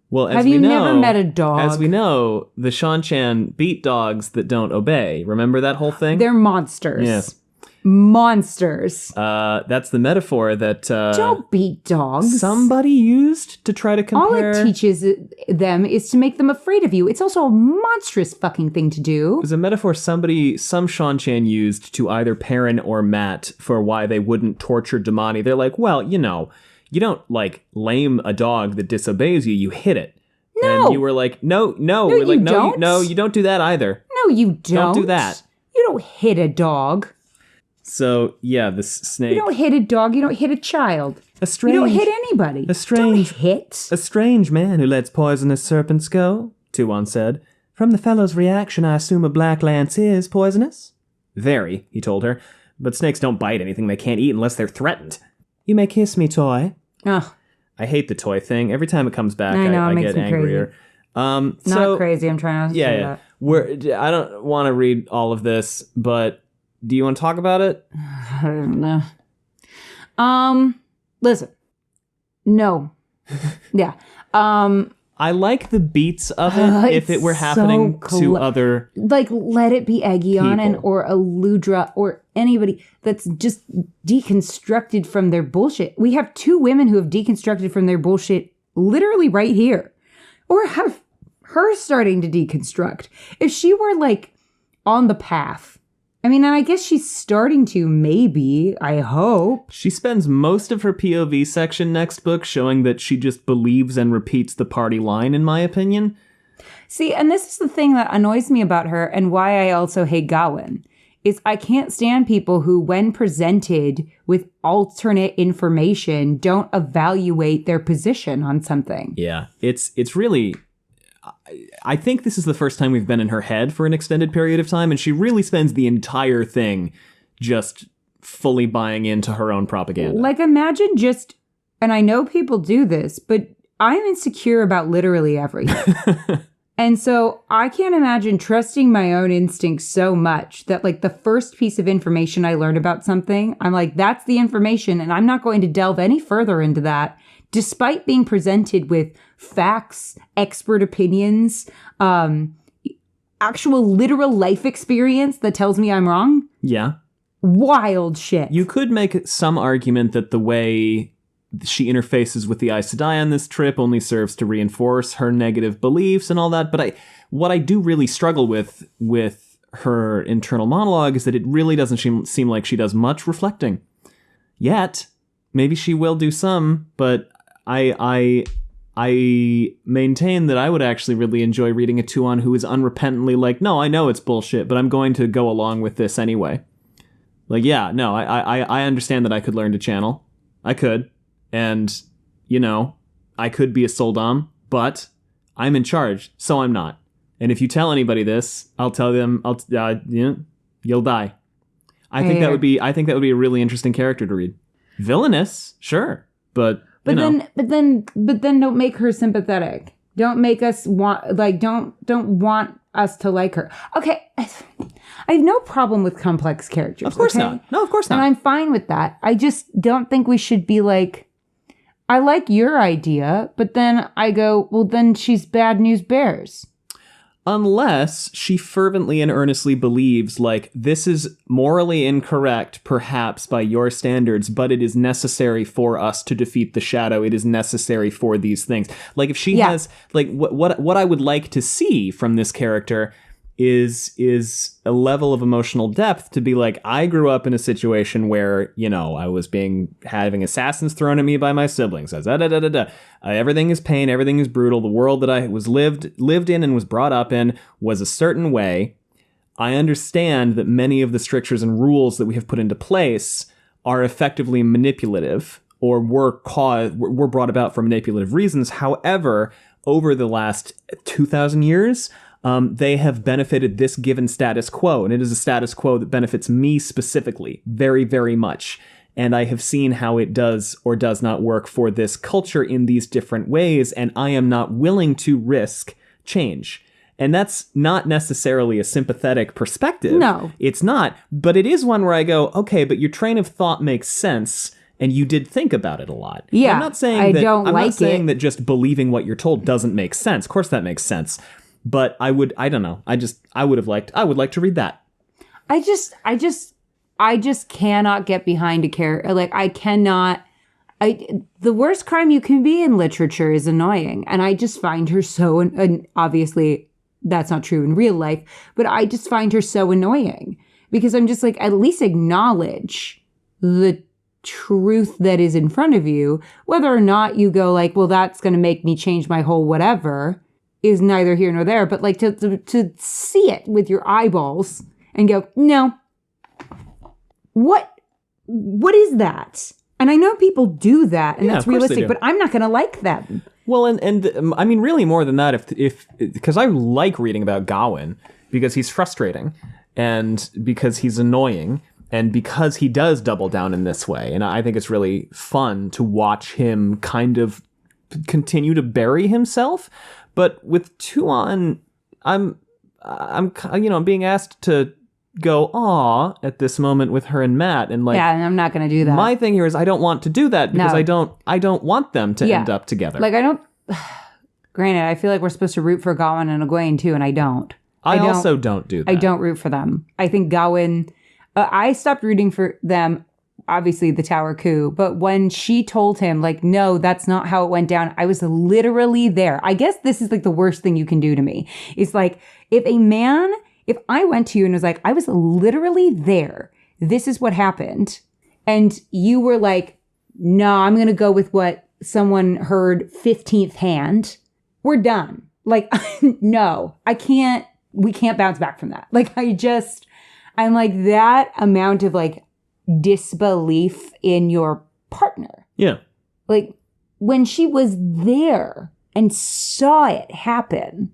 Well, have you never met a dog? As we know, the Shan-Chan beat dogs that don't obey. Remember that whole thing? They're monsters. Yes. Monsters. That's the metaphor that don't beat dogs. Somebody used to try to compare. All it teaches them is to make them afraid of you. It's also a monstrous fucking thing to do. It was a metaphor some Shan-Chan used to either Perrin or Matt for why they wouldn't torture Damani. They're like, well, you know, you don't, like, lame a dog that disobeys you. You hit it. No. And you were like, no. We're like, no, you don't do that either. No, you don't. Don't do that. You don't hit a dog. So, yeah, this snake... You don't hit a dog. You don't hit a child. You don't hit anybody. A strange man who lets poisonous serpents go, Tuon said. From the fellow's reaction, I assume a black lance is poisonous. Very, he told her. But snakes don't bite anything they can't eat unless they're threatened. You may kiss me, toy. Oh. I hate the toy thing. Every time it comes back, I get angrier. Not crazy. I'm trying not to say that. I don't want to read all of this, but... Do you want to talk about it? I don't know. Listen. No. Yeah. I like the beats of it if it were happening to other... Like, let it be Aegion or Eludra or anybody that's just deconstructed from their bullshit. We have 2 women who have deconstructed from their bullshit literally right here. Or have her starting to deconstruct. If she were, like, on the path... I mean, and I guess she's starting to, maybe, I hope. She spends most of her POV section next book showing that she just believes and repeats the party line, in my opinion. See, and this is the thing that annoys me about her and why I also hate Gawain, is I can't stand people who, when presented with alternate information, don't evaluate their position on something. Yeah, it's really... I think this is the first time we've been in her head for an extended period of time, and she really spends the entire thing just fully buying into her own propaganda. Like, imagine just, and I know people do this, but I'm insecure about literally everything. And so I can't imagine trusting my own instincts so much that, like, the first piece of information I learned about something, I'm like, that's the information, and I'm not going to delve any further into that, despite being presented with facts, expert opinions, actual literal life experience that tells me I'm wrong. Yeah. Wild shit. You could make some argument that the way she interfaces with the Aes Sedai on this trip only serves to reinforce her negative beliefs and all that. But what I do really struggle with her internal monologue is that it really doesn't seem like she does much reflecting. Yet, maybe she will do some, but I maintain that I would actually really enjoy reading a Tuon who is unrepentantly like, no, I know it's bullshit, but I'm going to go along with this anyway. Like, yeah, no, I understand that I could learn to channel. I could. And, you know, I could be a Soldom, but I'm in charge, so I'm not. And if you tell anybody this, I'll tell them, you'll die. I think that would be a really interesting character to read. Villainous, sure, but then don't make her sympathetic. Don't make us want, like, don't want us to like her. Okay, I have no problem with complex characters. Of course not. No, of course not. And I'm fine with that. I just don't think we should be like, I like your idea, but then I go, well, then she's bad news bears. Unless she fervently and earnestly believes, like, this is morally incorrect, perhaps, by your standards, but it is necessary for us to defeat the shadow. It is necessary for these things. Like, if she has, like, what I would like to see from this character is a level of emotional depth to be like, I grew up in a situation where, you know, I was having assassins thrown at me by my siblings. Everything is pain. Everything is brutal. The world that I was lived in and was brought up in was a certain way. I understand that many of the strictures and rules that we have put into place are effectively manipulative or were brought about for manipulative reasons. However, over the last 2,000 years, they have benefited this given status quo, and it is a status quo that benefits me specifically very, very much. and I have seen how it does or does not work for this culture in these different ways, and I am not willing to risk change. And that's not necessarily a sympathetic perspective. No. It's not. But it is one where I go, okay, but your train of thought makes sense, and you did think about it a lot. Yeah, I'm not saying I'm not like saying it. that just believing what you're told doesn't make sense. Of course that makes sense. But I don't know. I would like to read that. I just cannot get behind a character. Like, I cannot. The worst crime you can be in literature is annoying. And I just find her so, and obviously that's not true in real life, but I just find her so annoying because I'm just like, at least acknowledge the truth that is in front of you. Whether or not you go like, well, that's going to make me change my whole whatever is neither here nor there. But like to see it with your eyeballs and go, no, what is that? And I know people do that, and Yeah, that's of course they realistic, do. but I'm not going to like them. Well, and I mean, really more than that, because I like reading about Gawain because he's frustrating and because he's annoying and because he does double down in this way. And I think it's really fun to watch him kind of continue to bury himself. But with Tuon, I'm being asked to go aw at this moment with her and Matt, and like, Yeah, and I'm not going to do that. my thing here is I don't want to do that because No. I don't want them to end up together. Like, I don't. Granted, I feel like we're supposed to root for Gawain and Egwene too, and I don't. I also don't do that. I don't root for them. I think Gawain. I stopped rooting for them. Obviously, the Tower coup, but when she told him, like, no, that's not how it went down, I was literally there. I guess this is like the worst thing you can do to me. It's like, if I went to you and was like, I was literally there, this is what happened, and you were like, no, I'm going to go with what someone heard 15th hand, we're done. Like, no, we can't bounce back from that. Like, I'm like, that amount of like disbelief in your partner. Yeah. Like, when she was there and saw it happen,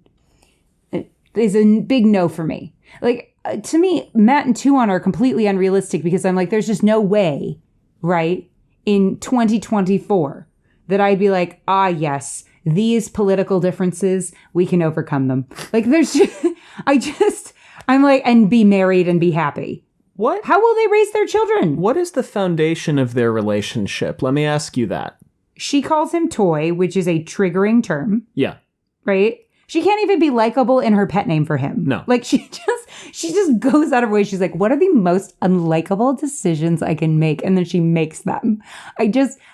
it is a big no for me. Like, to me, Matt and Tuon are completely unrealistic because I'm like, there's just no way, right, in 2024 that I'd be like, yes, these political differences, we can overcome them. Like, there's just, I'm like, and be married and be happy. What? How will they raise their children? What is the foundation of their relationship? Let me ask you that. She calls him Toy, which is a triggering term. Yeah. Right? She can't even be likable in her pet name for him. No. Like, she just goes out of her way. She's like, what are the most unlikable decisions I can make? And then she makes them. I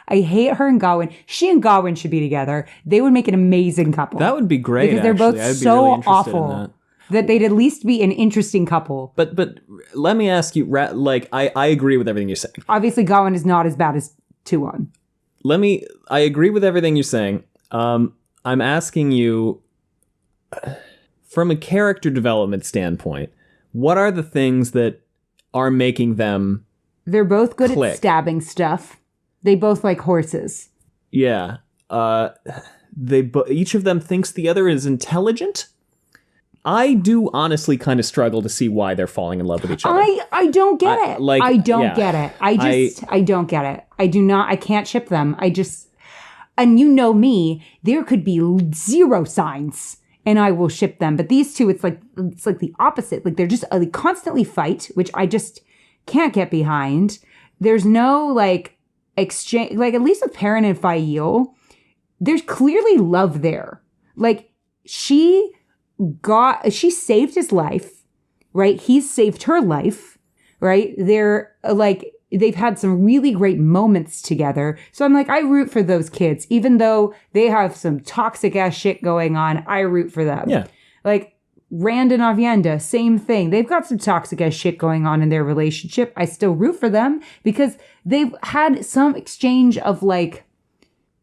hate her and Gawain. She and Gawain should be together. They would make an amazing couple. That would be great, because they're actually. both I'd be so really interested in awful that they'd at least be an interesting couple. But let me ask you, like, I agree with everything you're saying. Obviously, Gawain is not as bad as Tuon. I agree with everything you're saying. I'm asking you, from a character development standpoint, what are the things that are making them They're both good click? at stabbing stuff. They both like horses. Yeah. Each of them thinks the other is intelligent. I do honestly kind of struggle to see why they're falling in love with each other. I don't get it. I don't get it. I don't get it. I do not. I can't ship them. And you know me, there could be 0 signs and I will ship them. But these two, it's like the opposite. Like, they constantly fight, which I just can't get behind. There's no like exchange, like at least with Perrin and Fael, there's clearly love there. Like, she saved his life, right? He's saved her life, right? They're like, they've had some really great moments together. So I'm like, I root for those kids, even though they have some toxic ass shit going on. I root for them. Yeah. Like, Rand and Avienda, same thing. They've got some toxic ass shit going on in their relationship. I still root for them because they've had some exchange of like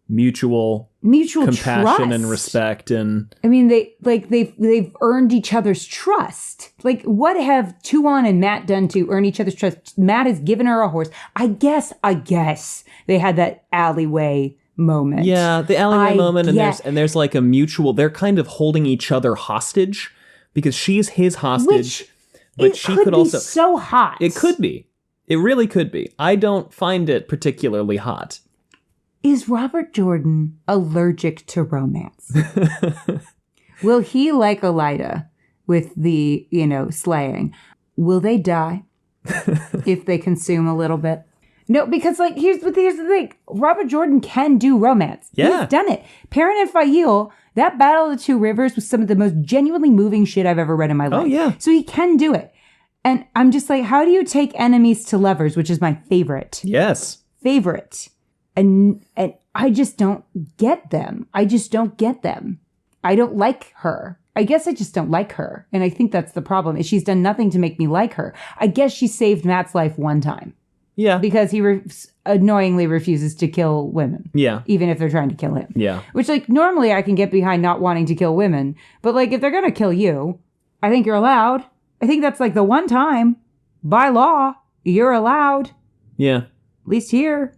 mutual compassion trust and respect, and I mean, they've earned each other's trust. Like, what have Tuon and Matt done to earn each other's trust? Matt has given her a horse. I guess they had that alleyway moment. Yeah, the alleyway moment, and there's like a mutual. They're kind of holding each other hostage because she's his hostage, but she could also so hot. It could be. It really could be. I don't find it particularly hot. Is Robert Jordan allergic to romance? Will he like Elida with the, slaying? Will they die if they consume a little bit? No, because here's the thing. Robert Jordan can do romance. Yeah. He's done it. Perrin and Fael, that Battle of the Two Rivers was some of the most genuinely moving shit I've ever read in my life. Oh, yeah. So he can do it. And I'm just like, how do you take enemies to lovers, which is my favorite? Yes. Favorite. And I just don't get them. I don't like her. I guess I just don't like her. And I think that's the problem, is she's done nothing to make me like her. I guess she saved Matt's life one time. Yeah. Because he annoyingly refuses to kill women. Yeah. Even if they're trying to kill him. Yeah. Which, normally I can get behind not wanting to kill women. But, if they're going to kill you, I think you're allowed. I think that's, the one time, by law, you're allowed. Yeah. At least here.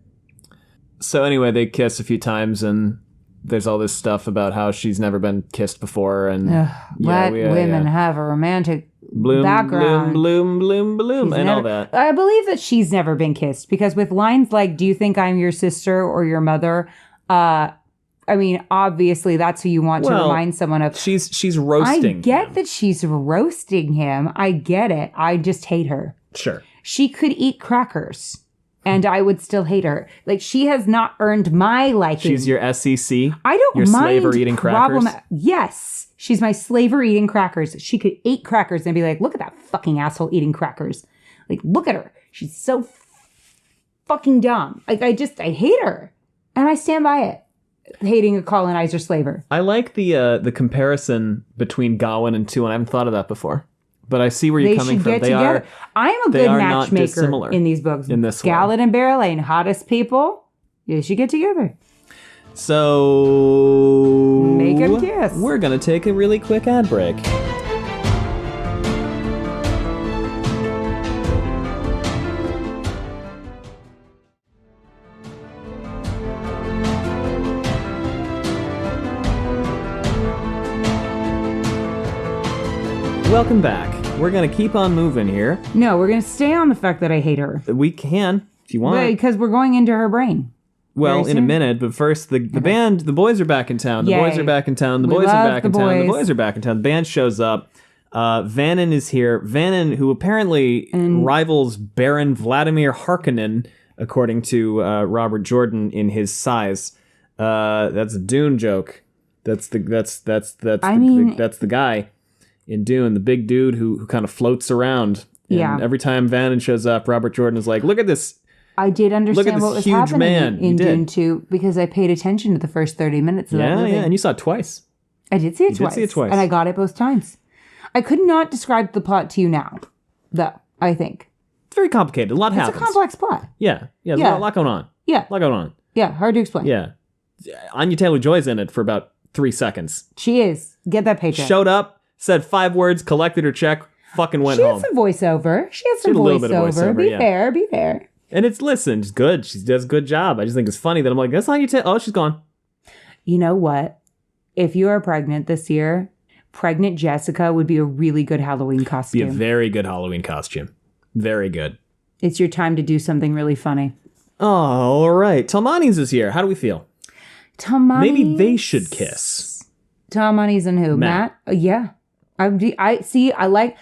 So anyway, they kiss a few times, and there's all this stuff about how she's never been kissed before. And let women have a romantic background. Bloom, and all that. I believe that she's never been kissed, because with lines like, do you think I'm your sister or your mother? Obviously that's who you want to remind someone of. She's roasting I get him. that she's roasting him. I get it. I just hate her. Sure. She could eat crackers and I would still hate her. She has not earned my liking. She's your SEC? I don't your mind slaver eating crackers? Yes. She's my slaver eating crackers. She could eat crackers and be like, look at that fucking asshole eating crackers. Look at her. She's so fucking dumb. I hate her. And I stand by it. Hating a colonizer slaver. I like the comparison between Gawain and Tuon. I haven't thought of that before. But I see where you're coming from. I'm a good matchmaker in these books. In this Gallant and Barrelane, hottest people. They should get together. So make them kiss. We're gonna take a really quick ad break. Welcome back. We're going to keep on moving here. No, we're going to stay on the fact that I hate her. We can, if you want. Because we're going into her brain. Well, in a minute, but first, the band, the boys are back in town. The Yay. boys are back in town. The boys are back in town. The boys are back in town. The band shows up. Vannon is here. Vannon, who apparently rivals Baron Vladimir Harkonnen, according to Robert Jordan, in his size. That's a Dune joke. That's the guy in Dune, the big dude who kind of floats around. And every time Vannon shows up, Robert Jordan is like, look at this. I did understand what was happening in Dune 2 because I paid attention to the first 30 minutes of that movie. Yeah, and you saw it twice. I did see it twice. And I got it both times. I could not describe the plot to you now, though, I think. It's very complicated. A lot happens. It's a complex plot. Yeah, there's a lot going on. Yeah. A lot going on. Yeah, hard to explain. Yeah. Anya Taylor-Joy's in it for about 3 seconds. She is. Get that paycheck. Showed up. Said 5 words, collected her check, fucking went home. She had some voiceover. Be fair. And it's good. She does a good job. I just think it's funny that I'm like, that's not you. Oh, she's gone. You know what? If you are pregnant this year, pregnant Jessica would be a really good Halloween costume. Be a very good Halloween costume. Very good. It's your time to do something really funny. Oh, all right. Talmanis is here. How do we feel? Talmanis. Maybe they should kiss. Talmanis and who? Matt? Yeah. I like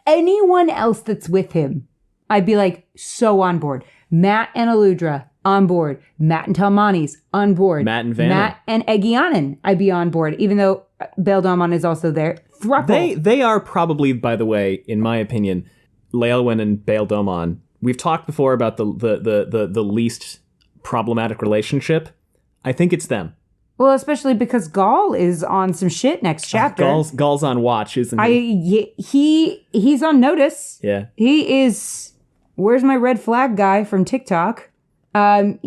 anyone else that's with him. I'd be like so on board. Matt and Aludra on board. Matt and Talmanis on board. Matt and Vanna. Matt and Eggianen, I'd be on board. Even though Bail Domon is also there. Thruple. They are probably, by the way, in my opinion, Leolwyn and Bail Domon. We've talked before about the least problematic relationship. I think it's them. Well, especially because Gaul is on some shit next chapter. Gaul's on watch, isn't he? He's on notice. Yeah. He is. Where's my red flag guy from TikTok? I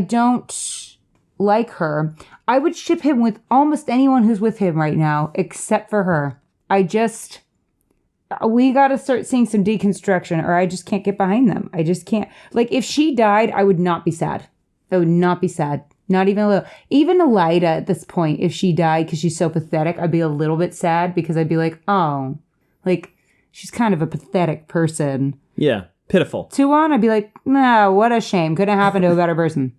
don't like her. I would ship him with almost anyone who's with him right now, except for her. We got to start seeing some deconstruction, or I just can't get behind them. I just can't. If she died, I would not be sad. I would not be sad. Not even a little. Even Elida at this point, if she died because she's so pathetic, I'd be a little bit sad because I'd be like, oh, she's kind of a pathetic person. Yeah. Pitiful. Tuan, I'd be like, nah, what a shame. Couldn't happen to a better person.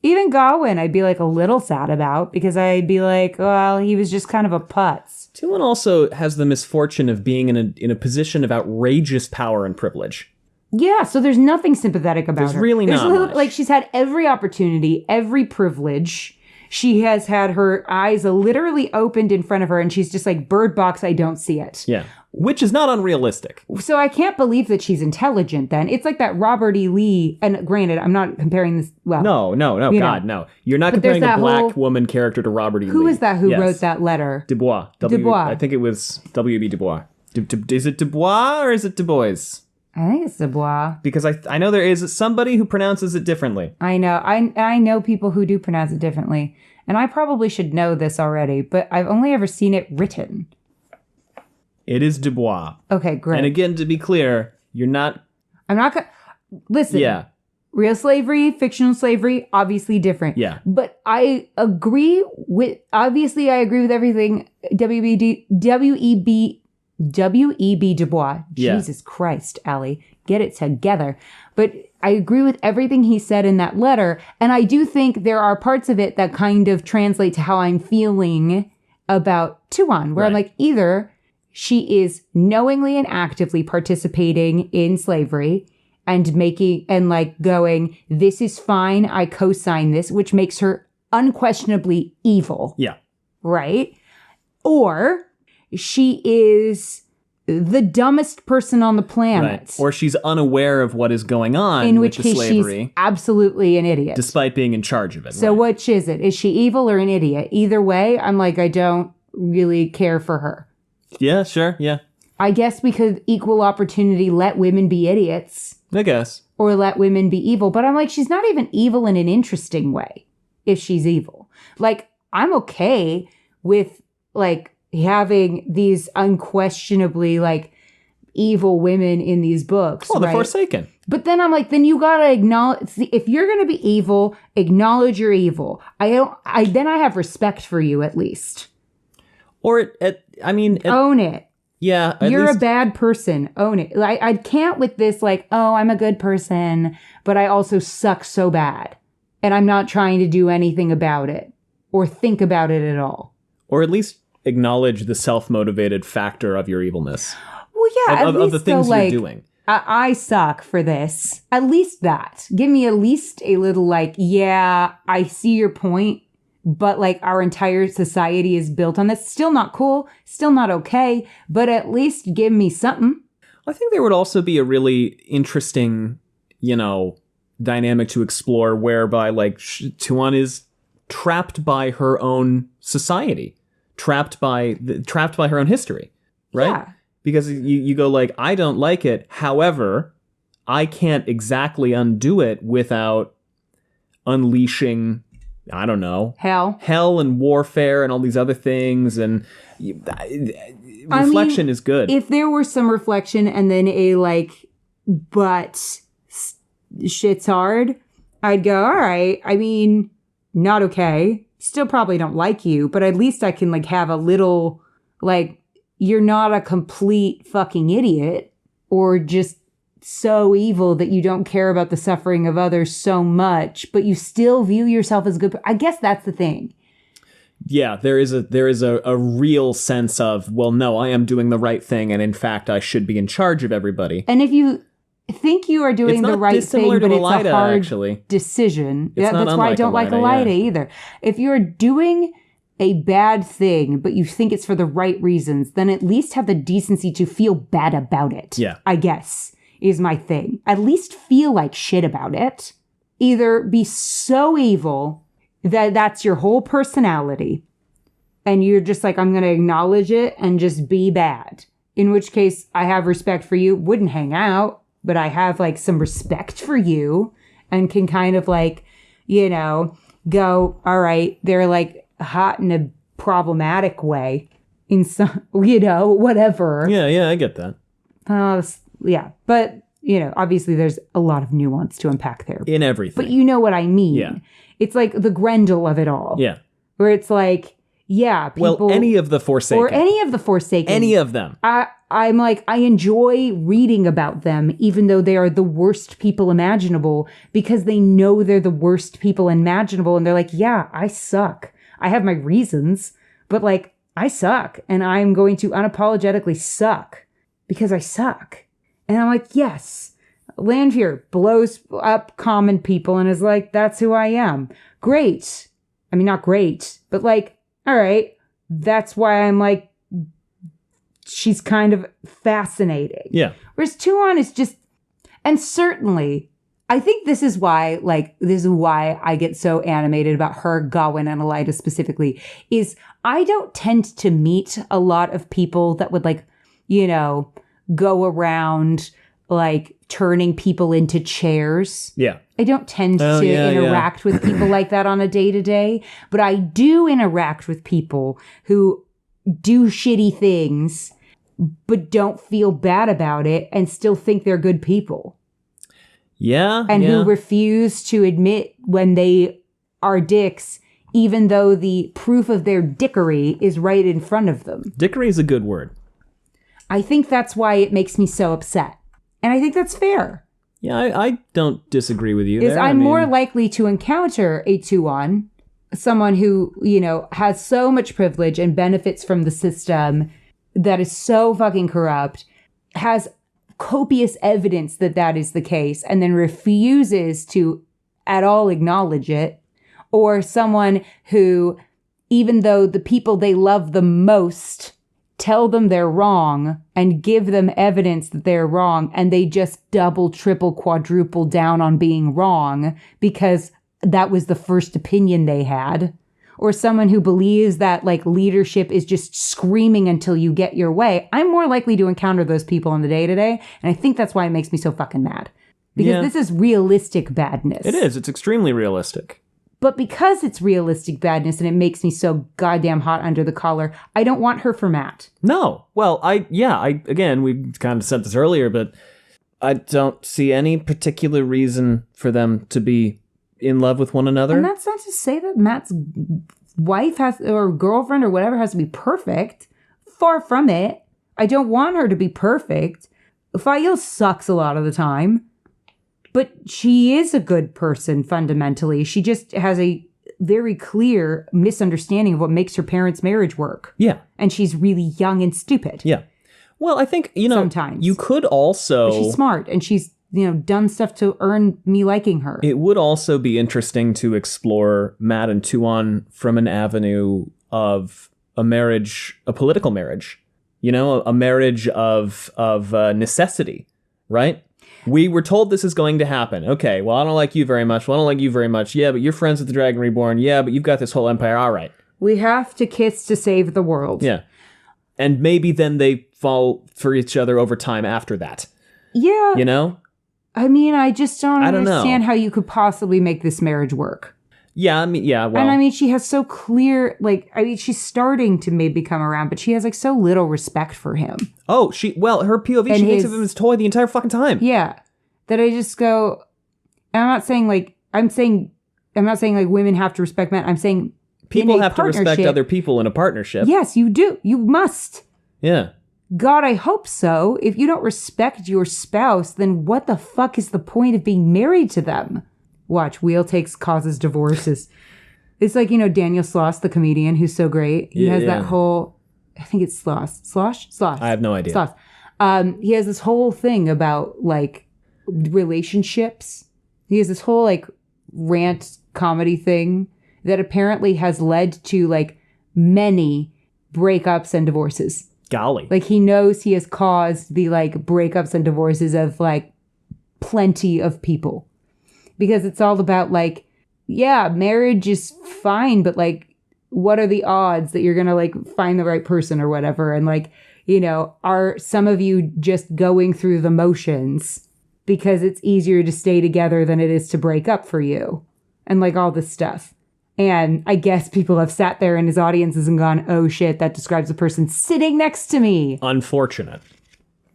Even Gawain, I'd be like a little sad about because I'd be like, well, he was just kind of a putz. Tuan also has the misfortune of being in a position of outrageous power and privilege. Yeah, so there's nothing sympathetic about her. There's really not much. Like, she's had every opportunity, every privilege. She has had her eyes literally opened in front of her, and she's just like, Bird Box, I don't see it. Yeah, which is not unrealistic. So I can't believe that she's intelligent then. It's like that Robert E. Lee, and granted, I'm not comparing this, well. No, God, no. You're not comparing a black woman character to Robert E. Lee. Who is that who wrote that letter? Dubois. Dubois. I think it was W.B. Dubois. Is it Dubois or is it Du Bois? I think it's Dubois. Because I know there is somebody who pronounces it differently. I know. I know people who do pronounce it differently. And I probably should know this already, but I've only ever seen it written. It is Dubois. Okay, great. And again, to be clear, I'm not going to... Listen. Yeah. Real slavery, fictional slavery, obviously different. Yeah. But I agree with everything W.E.B. Du Bois. Yeah. Jesus Christ, Allie. Get it together. But I agree with everything he said in that letter. And I do think there are parts of it that kind of translate to how I'm feeling about Tuan, where I'm like, either she is knowingly and actively participating in slavery and going, this is fine, I co-sign this, which makes her unquestionably evil. Yeah. Right? Or she is the dumbest person on the planet. Right. Or she's unaware of what is going on in which with the case slavery. She's absolutely an idiot. Despite being in charge of it. So which is it? Is she evil or an idiot? Either way, I'm like, I don't really care for her. Yeah, sure, yeah. I guess we could equal opportunity let women be idiots. I guess. Or let women be evil. But I'm like, she's not even evil in an interesting way if she's evil. Like, I'm okay with, like, having these unquestionably, like, evil women in these books. Oh, the Forsaken. But then I'm like, then you gotta acknowledge, if you're gonna be evil, acknowledge you're evil. Then I have respect for you at least. Or, own it. Yeah. You're a bad person. Own it. I can't with this, like, oh, I'm a good person, but I also suck so bad. And I'm not trying to do anything about it or think about it at all. Or at least acknowledge the self-motivated factor of your evilness. Well, yeah. Of the things you're doing. I suck for this. At least that. Give me at least a little, like, yeah, I see your point. But, like, our entire society is built on this. Still not cool. Still not okay. But at least give me something. I think there would also be a really interesting, dynamic to explore whereby, like, Tuan is trapped by her own society. Trapped by her own history. Right? Yeah. Because you go, like, I don't like it. However, I can't exactly undo it without unleashing... I don't know. Hell and warfare and all these other things. And reflection is good. If there were some reflection and then but shit's hard, I'd go, all right. I mean, not okay. Still probably don't like you, but at least I can, like, have a little, like, you're not a complete fucking idiot or just so evil that you don't care about the suffering of others so much, but you still view yourself as good. I guess that's the thing. Yeah, there is a real sense of, well, no, I am doing the right thing, and in fact, I should be in charge of everybody. And if you think you are doing the right thing, but it's a hard decision, that's why I don't like Elida either. If you're doing a bad thing, but you think it's for the right reasons, then at least have the decency to feel bad about it. Yeah, I guess. Is my thing. At least feel like shit about it. Either be so evil that that's your whole personality and you're just like, I'm going to acknowledge it and just be bad. In which case, I have respect for you. Wouldn't hang out, but I have, like, some respect for you and can kind of, like, go, all right, they're, like, hot in a problematic way in some, whatever. Yeah, I get that. Yeah, but, obviously there's a lot of nuance to unpack there. In everything. But you know what I mean. Yeah. It's like the Grendel of it all. Yeah. Where it's like, yeah, people... Well, any of the Forsaken. Or any of the Forsaken. Any of them. I'm like, I enjoy reading about them, even though they are the worst people imaginable, because they know they're the worst people imaginable. And they're like, yeah, I suck. I have my reasons, but like, I suck. And I'm going to unapologetically suck because I suck. And I'm like, yes, Lanfear blows up common people and is like, that's who I am. Great. I mean, not great, but like, all right. That's why I'm like, she's kind of fascinating. Yeah. Whereas Tuon is just, and certainly, I think this is why I get so animated about her, Gawain, and Elida specifically, is I don't tend to meet a lot of people that would like, you know, go around like turning people into chairs. Yeah. I don't tend to interact with people like that on a day-to-day, but I do interact with people who do shitty things, but don't feel bad about it and still think they're good people. Yeah. And who refuse to admit when they are dicks, even though the proof of their dickery is right in front of them. Dickery is a good word. I think that's why it makes me so upset. And I think that's fair. Yeah, I don't disagree with you there. I'm more likely to encounter a Tuon, someone who, you know, has so much privilege and benefits from the system that is so fucking corrupt, has copious evidence that that is the case, and then refuses to at all acknowledge it, or someone who, even though the people they love the most tell them they're wrong and give them evidence that they're wrong, and they just double, triple, quadruple down on being wrong because that was the first opinion they had. Or someone who believes that like leadership is just screaming until you get your way. I'm more likely to encounter those people on the day-to-day, and I think that's why it makes me so fucking mad. Because this is realistic badness. It is. It's extremely realistic. But because it's realistic badness and it makes me so goddamn hot under the collar, I don't want her for Matt. No. Well, again, we kind of said this earlier, but I don't see any particular reason for them to be in love with one another. And that's not to say that Matt's wife or girlfriend or whatever has to be perfect. Far from it. I don't want her to be perfect. Fael sucks a lot of the time. But she is a good person, fundamentally. She just has a very clear misunderstanding of what makes her parents' marriage work. Yeah. And she's really young and stupid. Yeah. Well, I think, sometimes. You could also... But she's smart, and she's, done stuff to earn me liking her. It would also be interesting to explore Matt and Tuon from an avenue of a marriage, a political marriage. A marriage of necessity, right? We were told this is going to happen. Okay, well, I don't like you very much. Well, I don't like you very much. Yeah, but you're friends with the Dragon Reborn. Yeah, but you've got this whole empire. All right. We have to kiss to save the world. Yeah. And maybe then they fall for each other over time after that. Yeah. I mean, I just don't understand know how you could possibly make this marriage work. Yeah, well. And I mean, she has so clear, she's starting to maybe come around, but she has so little respect for him. Oh, her POV, and she thinks of him as a toy the entire fucking time. Yeah. That I just go, I'm not saying women have to respect men. I'm saying people have to respect other people in a partnership. Yes, you do. You must. Yeah. God, I hope so. If you don't respect your spouse, then what the fuck is the point of being married to them? Watch, Wheel causes divorces. It's like, Daniel Sloss, the comedian, who's so great. He has that whole, I think it's Slosh? I have no idea. Sloss. He has this whole thing about, relationships. He has this whole, rant comedy thing that apparently has led to, many breakups and divorces. Golly. He knows he has caused the, breakups and divorces of, plenty of people. Because it's all about marriage is fine, but what are the odds that you're going to find the right person or whatever? And are some of you just going through the motions because it's easier to stay together than it is to break up for you? And all this stuff. And I guess people have sat there in his audiences and gone, oh shit, that describes a person sitting next to me. Unfortunate.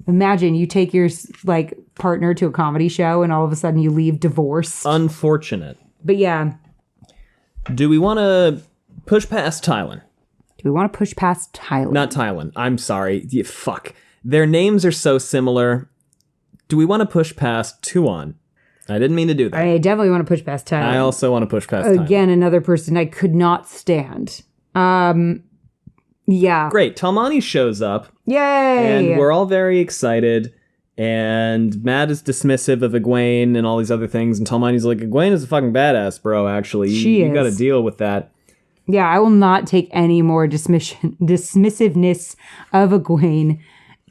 Imagine you take your partner to a comedy show and all of a sudden you leave divorced. Unfortunate. But yeah. Do we want to push past Tylen? Do we want to push past Tylan? Not Tylan. I'm sorry. Fuck. Their names are so similar. Do we want to push past Tuon? I didn't mean to do that. I definitely want to push past Tylan. I also want to push past Again, another person I could not stand. Yeah. Great. Talmani shows up. Yay! And we're all very excited. And Matt is dismissive of Egwene and all these other things. And Talmani's like, Egwene is a fucking badass, bro, actually. You got to deal with that. Yeah, I will not take any more dismissiveness of Egwene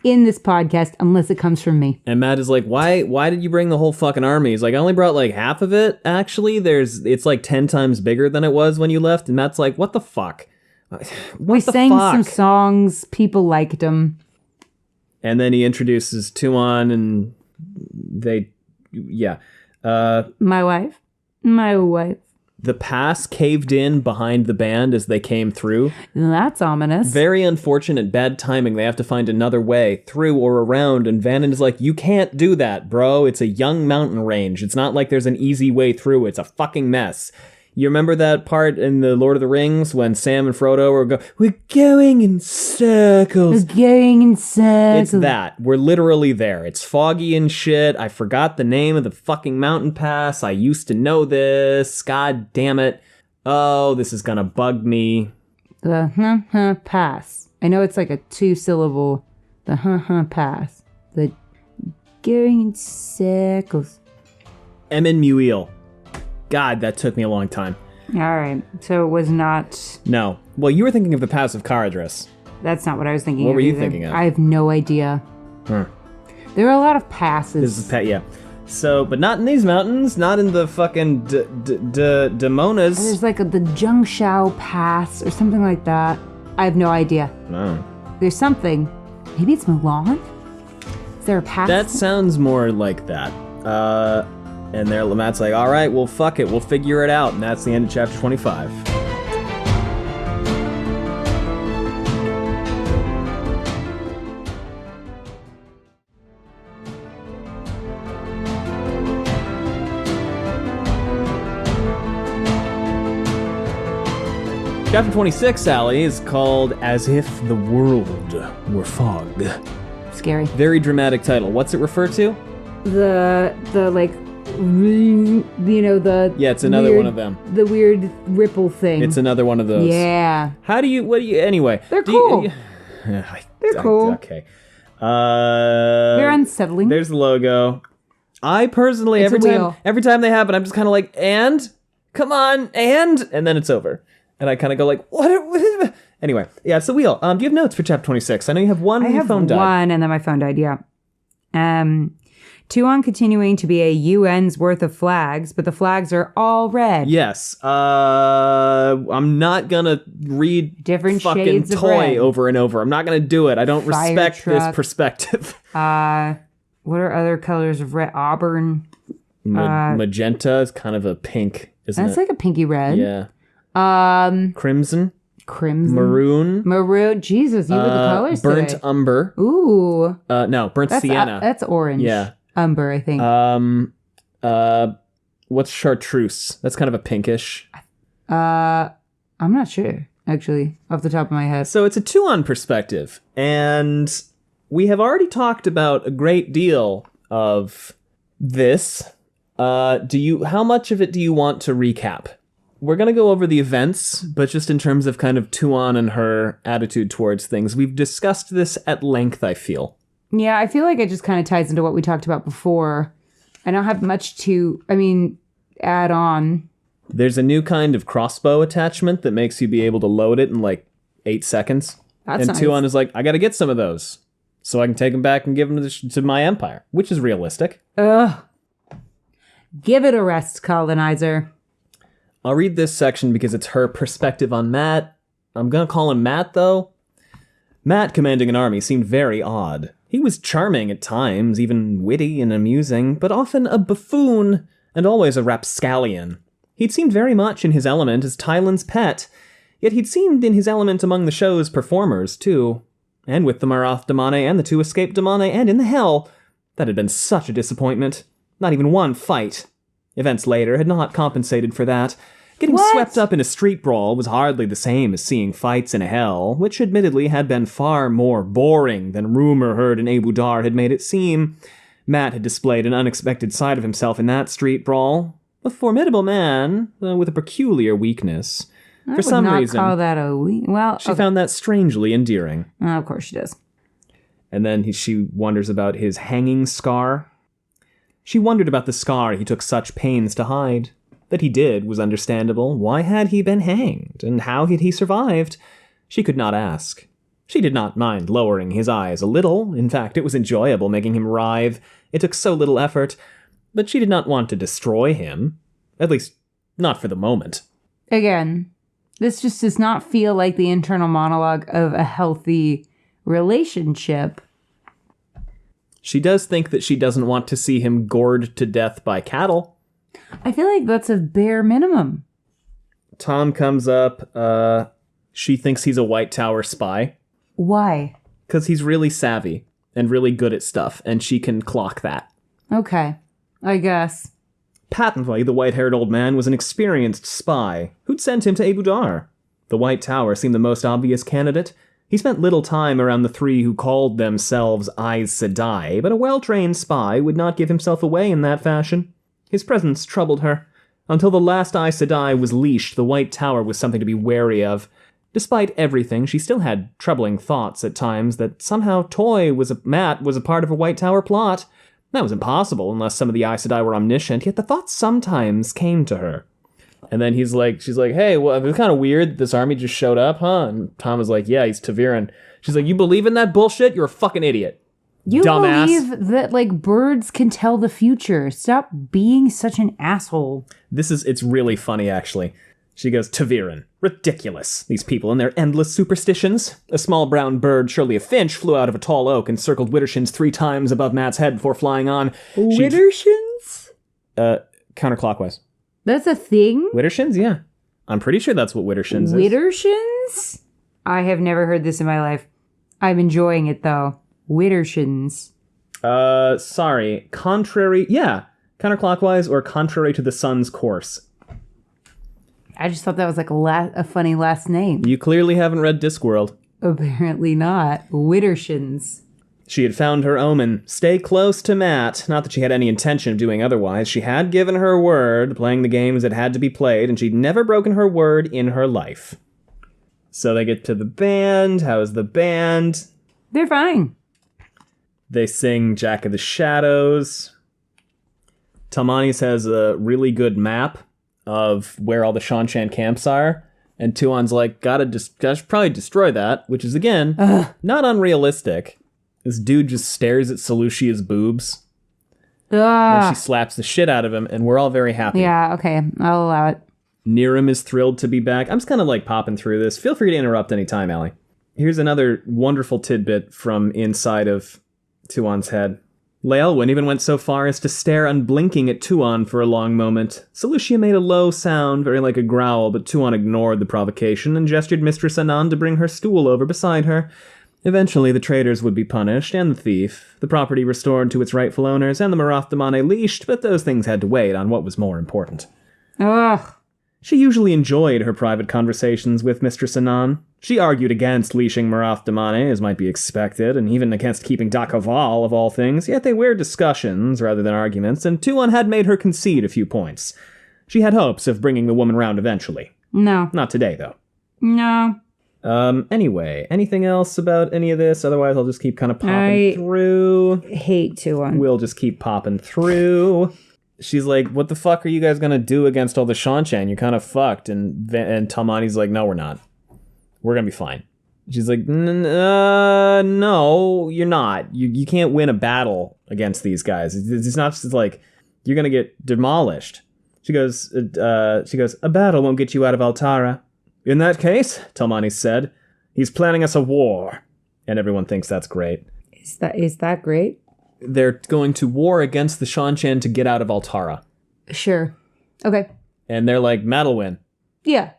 in this podcast unless it comes from me. And Matt is like, why did you bring the whole fucking army? He's like, I only brought like half of it, actually. It's like 10 times bigger than it was when you left. And Matt's like, what the fuck? We sang some songs. People liked them. And then he introduces Tuon and my wife. The pass caved in behind the band as they came through. That's ominous. Very unfortunate, bad timing. They have to find another way through or around. And Vannon is like, you can't do that, bro. It's a young mountain range. It's not like there's an easy way through. It's a fucking mess. You remember that part in the Lord of the Rings when Sam and Frodo we're going in circles. We're going in circles. It's that. We're literally there. It's foggy and shit. I forgot the name of the fucking mountain pass. I used to know this. God damn it. Oh, this is gonna bug me. The pass. I know it's like a 2-syllable. The pass. The going in circles. Emin Muil. God, that took me a long time. All right. So it was not... No. Well, you were thinking of the Pass of Caradhras. That's not what I was thinking of. What were you thinking of? I have no idea. There are a lot of passes. This is yeah. So, but not in these mountains. Not in the fucking Demonas. There's like the Zhengshao Pass or something like that. I have no idea. No. There's something. Maybe it's Mulan? Is there a pass? That sounds more like that. And there, Matt's like, all right, well, fuck it. We'll figure it out. And that's the end of chapter 25. Chapter 26, Sally, is called As If the World Were Fog. Scary. Very dramatic title. What's it refer to? The like... Yeah, it's another one of them. The weird ripple thing. It's another one of those. Yeah. Anyway. They're cool. They're cool. Okay. They're unsettling. There's the logo. I personally, every time they happen, I'm just kind of like, and? Come on, and then it's over. And I kind of go like, what? Anyway, yeah, it's the wheel. Do you have notes for chapter 26? I know you have one when your phone died. I have one, and then my phone died, yeah. Tuon continuing to be a UN's worth of flags, but the flags are all red. Yes. I'm not gonna read different fucking shades of toy red. over and over. I'm not gonna do it. I don't Fire respect truck. this perspective. What are other colors of red? Auburn. Magenta is kind of a pink, isn't That's it? like a pinky red. Yeah. Crimson. Maroon. Jesus, you with the colors Burnt today. umber. Ooh. No, burnt sienna. That's orange. Yeah. Umber, I think. What's chartreuse? That's kind of a pinkish. I'm not sure, actually, off the top of my head. So it's a Tuon perspective, and we have already talked about a great deal of this. How much of it do you want to recap? We're going to go over the events, but just in terms of kind of Tuon and her attitude towards things. We've discussed this at length, I feel. Yeah, I feel like it just kind of ties into what we talked about before. I don't have much to, add on. There's a new kind of crossbow attachment that makes you be able to load it in like 8 seconds. That's nice. Tuon is like, I got to get some of those so I can take them back and give them to my empire, which is realistic. Ugh. Give it a rest, colonizer. I'll read this section because it's her perspective on Matt. I'm going to call him Matt, though. Matt, commanding an army, seemed very odd. He was charming at times, even witty and amusing, but often a buffoon and always a rapscallion. He'd seemed very much in his element as Tylan's pet, yet he'd seemed in his element among the show's performers, too. And with the Marath Damane and the 2 escaped Damane and in the Hell, that had been such a disappointment. Not even one fight. Events later had not compensated for that. Getting swept up in a street brawl was hardly the same as seeing fights in hell, which admittedly had been far more boring than rumor heard in Abu Dar had made it seem. Matt had displayed an unexpected side of himself in that street brawl. A formidable man, with a peculiar weakness. For some reason, call that a well. She found that strangely endearing. Of course she does. And then she wonders about his hanging scar. She wondered about the scar he took such pains to hide. That he did was understandable. Why had he been hanged, and how had he survived? She could not ask. She did not mind lowering his eyes a little. In fact, it was enjoyable making him writhe. It took so little effort. But she did not want to destroy him. At least, not for the moment. Again, this just does not feel like the internal monologue of a healthy relationship. She does think that she doesn't want to see him gored to death by cattle. I feel like that's a bare minimum. Tom comes up. She thinks he's a White Tower spy. Why? Because he's really savvy and really good at stuff, and she can clock that. Okay, I guess. Patently, the white-haired old man was an experienced spy who'd sent him to Abu Dar. The White Tower seemed the most obvious candidate. He spent little time around the three who called themselves Aes Sedai, but a well-trained spy would not give himself away in that fashion. His presence troubled her. Until the last Aes Sedai was leashed, the White Tower was something to be wary of. Despite everything, she still had troubling thoughts at times that somehow Matt was a part of a White Tower plot. That was impossible unless some of the Aes Sedai were omniscient, yet the thoughts sometimes came to her. And then she's like, hey, well, it was kind of weird that this army just showed up, huh? And Tom was like, yeah, he's ta'veren. She's like, you believe in that bullshit? You're a fucking idiot. You dumbass. Believe that, like, birds can tell the future. Stop being such an asshole. It's really funny, actually. She goes, ta'veren. Ridiculous. These people and their endless superstitions. A small brown bird, surely a finch, flew out of a tall oak and circled Widdershins 3 times above Matt's head before flying on. Widdershins? Counterclockwise. That's a thing? Widdershins, yeah. I'm pretty sure that's what Widdershins is. Widdershins? I have never heard this in my life. I'm enjoying it, though. Widdershins. Sorry. Contrary, yeah. Counterclockwise or contrary to the sun's course. I just thought that was like a funny last name. You clearly haven't read Discworld. Apparently not. Widdershins. She had found her omen. Stay close to Matt. Not that she had any intention of doing otherwise. She had given her word, playing the games that had to be played, and she'd never broken her word in her life. So they get to the band. How is the band? They're fine. They sing Jack of the Shadows. Talmanis has a really good map of where all the Shanshan camps are. And Tuon's like, gotta probably destroy that, which is, again, not unrealistic. This dude just stares at Selucia's boobs. And she slaps the shit out of him, and we're all very happy. Yeah, okay. I'll allow it. Niram is thrilled to be back. I'm just kind of like popping through this. Feel free to interrupt anytime, Allie. Here's another wonderful tidbit from inside of Tuon's head. Leelwyn even went so far as to stare unblinking at Tuon for a long moment. Selucia made a low sound, very like a growl, but Tuon ignored the provocation and gestured Mistress Anand to bring her stool over beside her. Eventually, the traitors would be punished, and the thief, the property restored to its rightful owners, and the Marath Damane leashed, but those things had to wait on what was more important. Ugh. She usually enjoyed her private conversations with Mistress Anand. She argued against leashing Marath Damane, as might be expected, and even against keeping Dakoval, of all things, yet they were discussions rather than arguments, and Tuon had made her concede a few points. She had hopes of bringing the woman round eventually. No. Not today, though. No. Anyway, anything else about any of this? Otherwise, I'll just keep kind of popping through. Hate Tuon. We'll just keep popping through. She's like, what the fuck are you guys gonna do against all the Shanshan? You're kind of fucked. And Talmani's like, no, we're not. We're gonna be fine. She's like, no, you're not. You can't win a battle against these guys. It's not just like, you're gonna get demolished. She goes, a battle won't get you out of Altara. In that case, Talmani said, he's planning us a war. And everyone thinks that's great. Is that great? They're going to war against the Shanshan to get out of Altara. Sure. Okay. And they're like, Matt'll win. Yeah.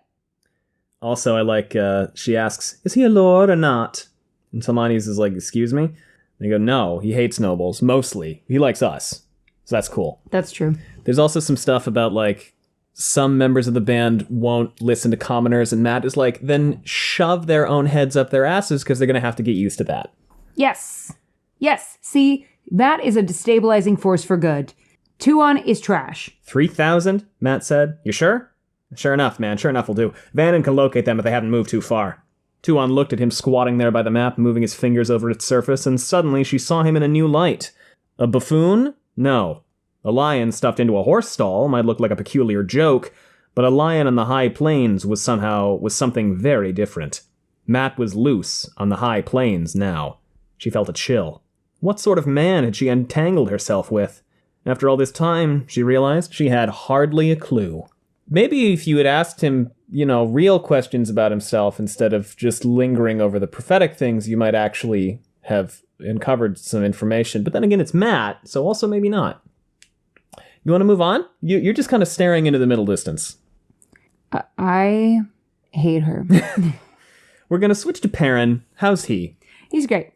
Also, I like, she asks, is he a lord or not? And Talmani's is like, excuse me? And they go, no, he hates nobles, mostly. He likes us. So that's cool. That's true. There's also some stuff about, like, some members of the band won't listen to commoners, and Matt is like, then shove their own heads up their asses because they're going to have to get used to that. Yes. Yes. See, that is a destabilizing force for good. Tuon is trash. 3,000, Matt said. You sure? Sure enough, man. Sure enough will do. Vannon can locate them if they haven't moved too far. Tuon looked at him squatting there by the map, moving his fingers over its surface, and suddenly she saw him in a new light. A buffoon? No. A lion stuffed into a horse stall might look like a peculiar joke, but a lion on the high plains was something very different. Matt was loose on the high plains now. She felt a chill. What sort of man had she entangled herself with? After all this time, she realized she had hardly a clue. Maybe if you had asked him, real questions about himself instead of just lingering over the prophetic things, you might actually have uncovered some information. But then again, it's Matt, so also maybe not. You want to move on? You're just kind of staring into the middle distance. I hate her. We're going to switch to Perrin. How's he? He's great.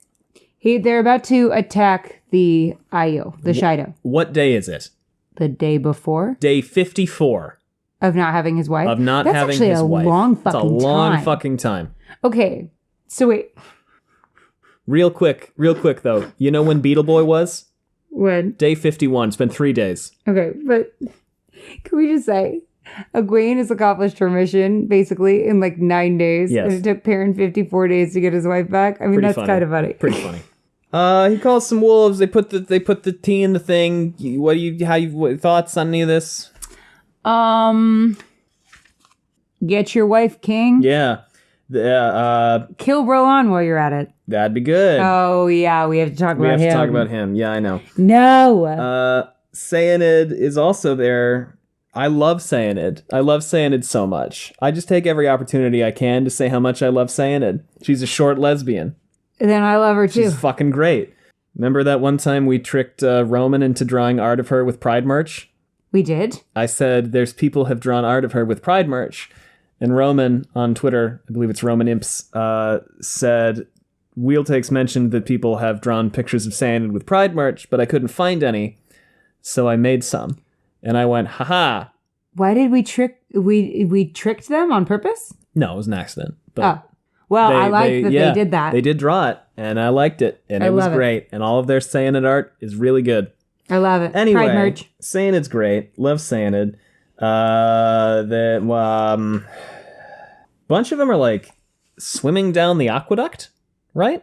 They're about to attack the Aiel, the Shido. What day is it? The day before? Day 54. Of not having his wife? Of not having his wife. That's actually a long fucking time. It's a long fucking time. Okay, so wait. Real quick though. You know when Beetle Boy was? When? Day 51. It's been 3 days. Okay, but can we just say, Egwene has accomplished her mission basically in like 9 days. Yes. And it took Perrin 54 days to get his wife back. I mean, Pretty that's funny. kind of funny. Pretty funny. He calls some wolves. They put the tea in the thing. What thoughts on any of this? Get your wife, King. Yeah. Kill Rohan while you're at it. That'd be good. Oh, yeah, we have to talk about him. We have to talk about him. Yeah, I know. No. Sayanid is also there. I love Sayanid. I love Sayanid so much. I just take every opportunity I can to say how much I love Sayanid. She's a short lesbian. Then I love her too. She's fucking great. Remember that one time we tricked Roman into drawing art of her with Pride merch? We did? I said, there's people have drawn art of her with Pride merch. And Roman on Twitter, I believe it's Roman Imps, said, Wheeltakes mentioned that people have drawn pictures of Sayanid with Pride merch, but I couldn't find any. So I made some. And I went, haha. Why did we we tricked them on purpose? No, it was an accident. But well, I like that they did that. They did draw it, and I liked it, and it was great. And all of their Sayanid art is really good. I love it. Anyway, Pride merch. Sayanid's great. Love Sayanid. Bunch of them are like swimming down the aqueduct, right?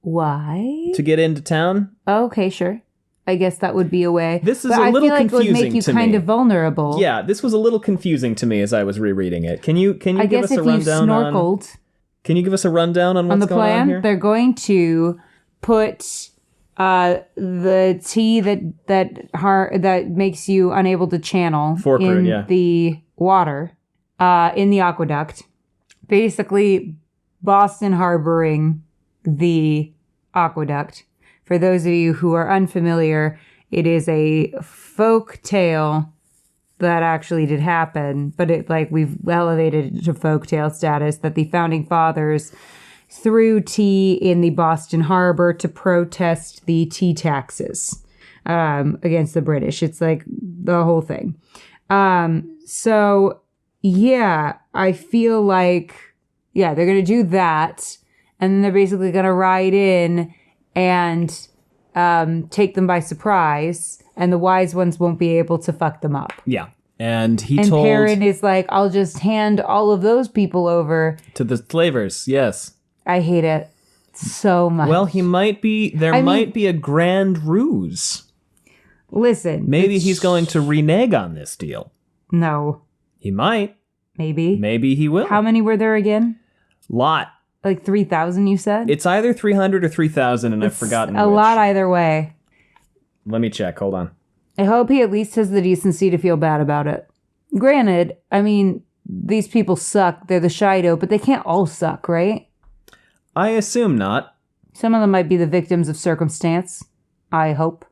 Why? To get into town. Okay, sure. I guess that would be a way. This is but a little confusing to me. I feel like it would make you kind of vulnerable. Yeah, this was a little confusing to me as I was rereading it. Can you give us a rundown snorkeled Can you give us a rundown on what's going on here? They're going to put the tea that makes you unable to channel in the water in the aqueduct. Basically, Boston harboring the aqueduct. For those of you who are unfamiliar, it is a folk tale that actually did happen, but we've elevated it to folk tale status that the founding fathers threw tea in the Boston harbor to protest the tea taxes against the British. It's like the whole thing. So yeah, I feel like, they're going to do that. And then they're basically going to ride in and take them by surprise, and the wise ones won't be able to fuck them up. Yeah. And Perrin is like, I'll just hand all of those people over to the slavers. Yes. I hate it so much. Well, might be a grand ruse. Listen. Maybe he's going to renege on this deal. No. He might. Maybe. Maybe he will. How many were there again? Lot. Like 3,000, you said? It's either 300 or 3,000, and I've forgotten which. A lot either way. Let me check. Hold on. I hope he at least has the decency to feel bad about it. Granted, I mean, these people suck. They're the Shido, but they can't all suck, right? I assume not. Some of them might be the victims of circumstance. I hope.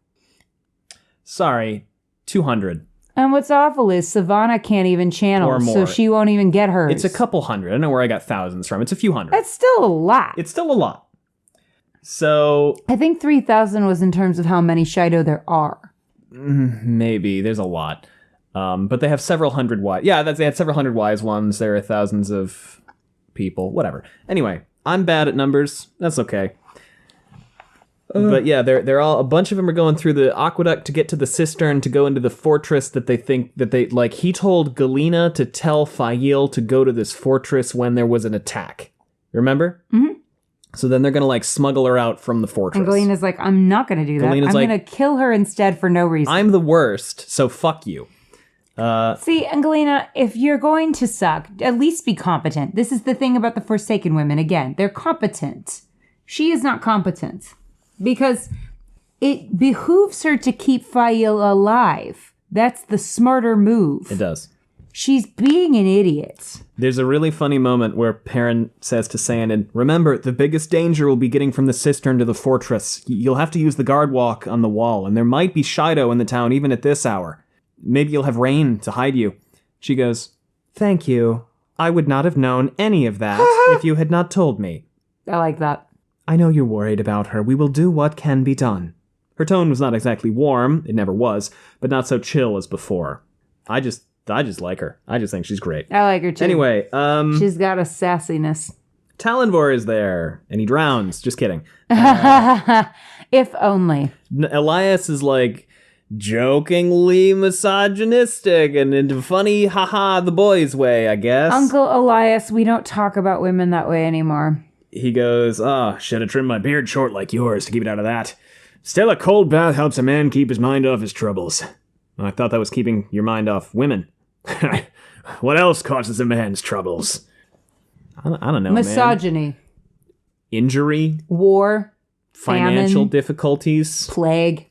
Sorry. 200. And what's awful is Savannah can't even channel, or more. So she won't even get hers. It's a couple hundred. I don't know where I got thousands from. It's a few hundred. That's still a lot. It's still a lot. So I think 3,000 was in terms of how many Shido there are. Maybe. There's a lot. But they have several hundred wise. Yeah, they had several hundred wise ones. There are thousands of people. Whatever. Anyway, I'm bad at numbers. That's okay. But yeah, they're all, a bunch of them are going through the aqueduct to get to the cistern to go into the fortress that they think that they, like, he told Galena to tell Fael to go to this fortress when there was an attack. Remember? Mm-hmm. So then they're going to, like, smuggle her out from the fortress. And Galena's like, I'm not going to do that. I'm going to kill her instead for no reason. I'm the worst, so fuck you. See, Angelina, if you're going to suck, at least be competent. This is the thing about the Forsaken women. Again, they're competent. She is not competent. Because it behooves her to keep Fael alive. That's the smarter move. It does. She's being an idiot. There's a really funny moment where Perrin says to Sandon, remember, the biggest danger will be getting from the cistern to the fortress. You'll have to use the guard walk on the wall, and there might be Shido in the town even at this hour. Maybe you'll have rain to hide you. She goes, thank you. I would not have known any of that if you had not told me. I like that. I know you're worried about her. We will do what can be done. Her tone was not exactly warm, it never was, but not so chill as before. I just like her. I just think she's great. I like her too. Anyway, she's got a sassiness. Talonvor is there, and he drowns. Just kidding. If only. Elias is like jokingly misogynistic and into funny, haha, the boys way, I guess. Uncle Elias, we don't talk about women that way anymore. He goes, should have trimmed my beard short like yours to keep it out of that. Still, a cold bath helps a man keep his mind off his troubles. I thought that was keeping your mind off women. What else causes a man's troubles? I don't know, misogyny. Man. Injury. War. Financial famine, difficulties. Plague.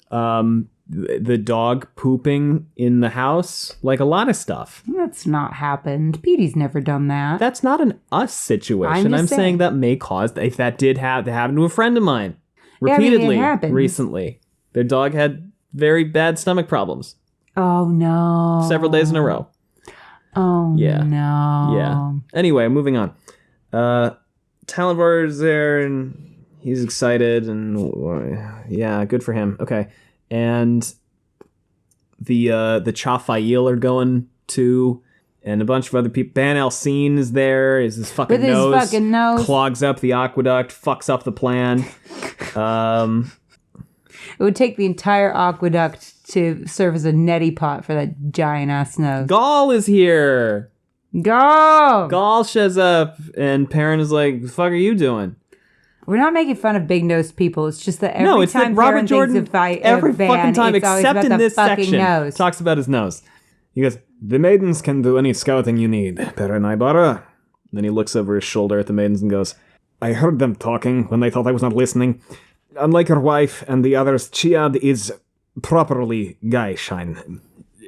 The dog pooping in the house. Like a lot of stuff. That's not happened. Petey's never done that. That's not an us situation. I'm saying that may cause, if that did happen to a friend of mine. Repeatedly recently. Their dog had very bad stomach problems. Oh, no. Several days in a row. Oh, yeah. No. Yeah. Anyway, moving on. Talonvor is there, and he's excited, and yeah, good for him. Okay. And the Ch25 are going to, and a bunch of other people. Ban Alcine is there. Is his fucking With nose. His fucking nose. Clogs up the aqueduct, fucks up the plan. It would take the entire aqueduct to serve as a neti pot for that giant-ass nose. Gaul is here. Gaul shows up, and Perrin is like, the fuck are you doing? We're not making fun of big-nosed people. It's just that every time Robert Perrin Jordan, thinks of every Van, fucking time, except in this section, nose. talks about his nose. He goes, the maidens can do any scouting you need, Perrin Ibarra. Then he looks over his shoulder at the maidens and goes, I heard them talking when they thought I was not listening. Unlike her wife and the others, Chiad is properly Guyshine.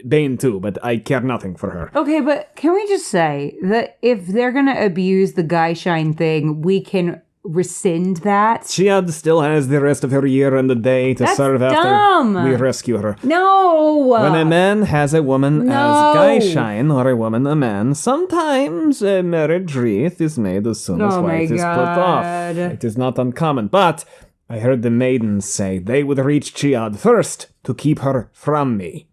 Bane too, but I care nothing for her. Okay, but can we just say that if they're going to abuse the Guyshine thing, we can rescind that? Chiad still has the rest of her year and a day to serve after we rescue her. No! When a man has a woman as Guyshine, or a woman a man, sometimes a marriage wreath is made as soon as wife is put off. It is not uncommon, but I heard the maidens say they would reach Chiad first to keep her from me.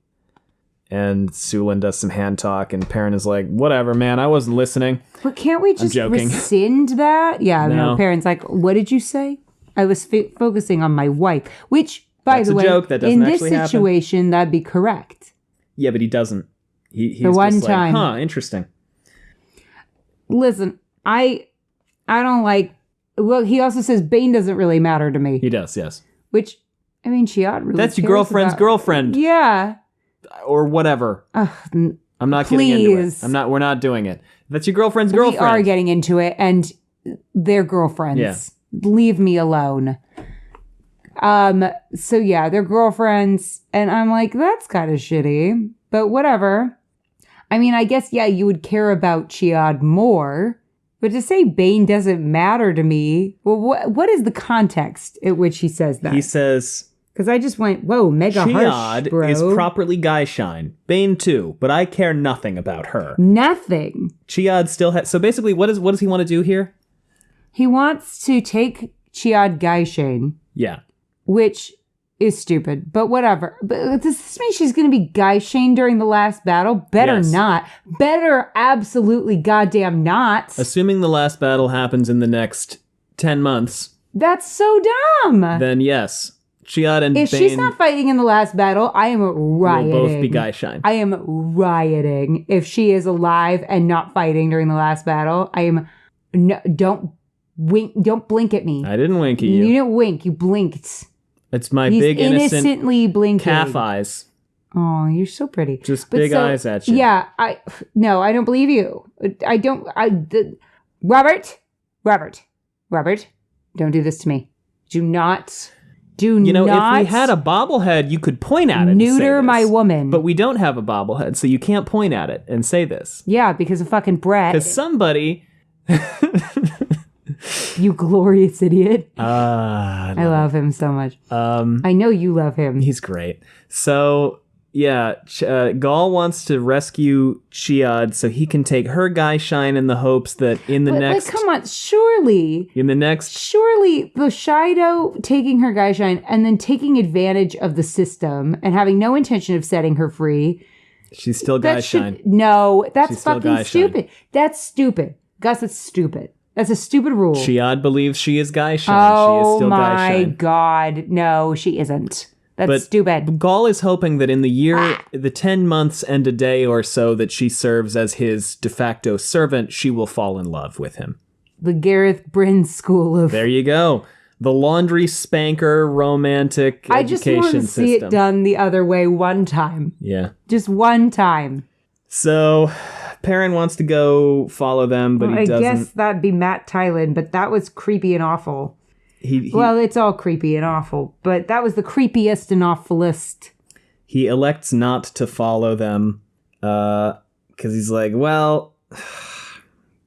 And Sulin does some hand talk, and Perrin is like, whatever, man, I wasn't listening. But can't we just rescind that? Yeah, no. Perrin's like, what did you say? I was focusing on my wife. Which, by the way, joke. That in this situation, that'd be correct. Yeah, but he doesn't. He's the one just time. Like, interesting. Listen, I don't like... Well, he also says Bane doesn't really matter to me. He does, yes. Which, I mean, Chiad really That's your girlfriend's girlfriend. Yeah. Or whatever. I'm not getting into it. We're not doing it. That's your girlfriend's girlfriend. We are getting into it, and they're girlfriends. Yeah. Leave me alone. So yeah, they're girlfriends, and I'm like, that's kind of shitty, but whatever. I mean, I guess, yeah, you would care about Chiad more, but to say Bane doesn't matter to me, well, what is the context at which he says that? He says... Because I just went, whoa, mega harsh, bro. Chiad is properly Guyshine. Bane too, but I care nothing about her. Nothing. Chiad still has... So basically, what does he want to do here? He wants to take Chiad Guyshine. Yeah. Which is stupid, but whatever. But does this mean she's going to be guy shamed during the last battle? Better Yes. not. Better absolutely goddamn not. Assuming the last battle happens in the next 10 months, That's so dumb. then yes. Chiad and If Bane she's not fighting in the last battle, I am rioting. will both be guy shine. I am rioting. If she is alive and not fighting during the last battle, I am. No, don't wink. Don't blink at me. I didn't wink at You you. didn't wink. You blinked. It's my He's big innocent innocently blinking. calf eyes. Oh, you're so pretty. Just But big so- eyes at you. Yeah, I don't believe you. Robert, don't do this to me. Do not. You know, if we had a bobblehead, you could point at it and say neuter this. my woman. But we don't have a bobblehead, so you can't point at it and say this. Yeah, because of fucking Brett. Because somebody... You glorious idiot. I I love him so much. Um, I know you love him. he's great. So, yeah, Gaul wants to rescue Chiad so he can take her guy shine in the hopes that in the But, next... like, come on, surely the Shido taking her guy shine and then taking advantage of the system and having no intention of setting her free. She's still guy shine. No, that's She's still guy fucking stupid. That's stupid. Gus, that's stupid. That's a stupid rule. Chiad believes she is guy shine. Oh She is still guy my shine. God. No, she isn't. That's But stupid. Gaul is hoping that in the year, the 10 months and a day or so that she serves as his de facto servant, she will fall in love with him. The Gareth Bryn school of... There you go. The laundry spanker romantic I just education want to see system. it done the other way one time. Yeah. Just one time. So Perrin wants to go follow them, but he I doesn't. guess that'd be Matt Tylan, but that was creepy and awful. Well, it's all creepy and awful, but that was the creepiest and awfulest. He elects not to follow them because he's like, well,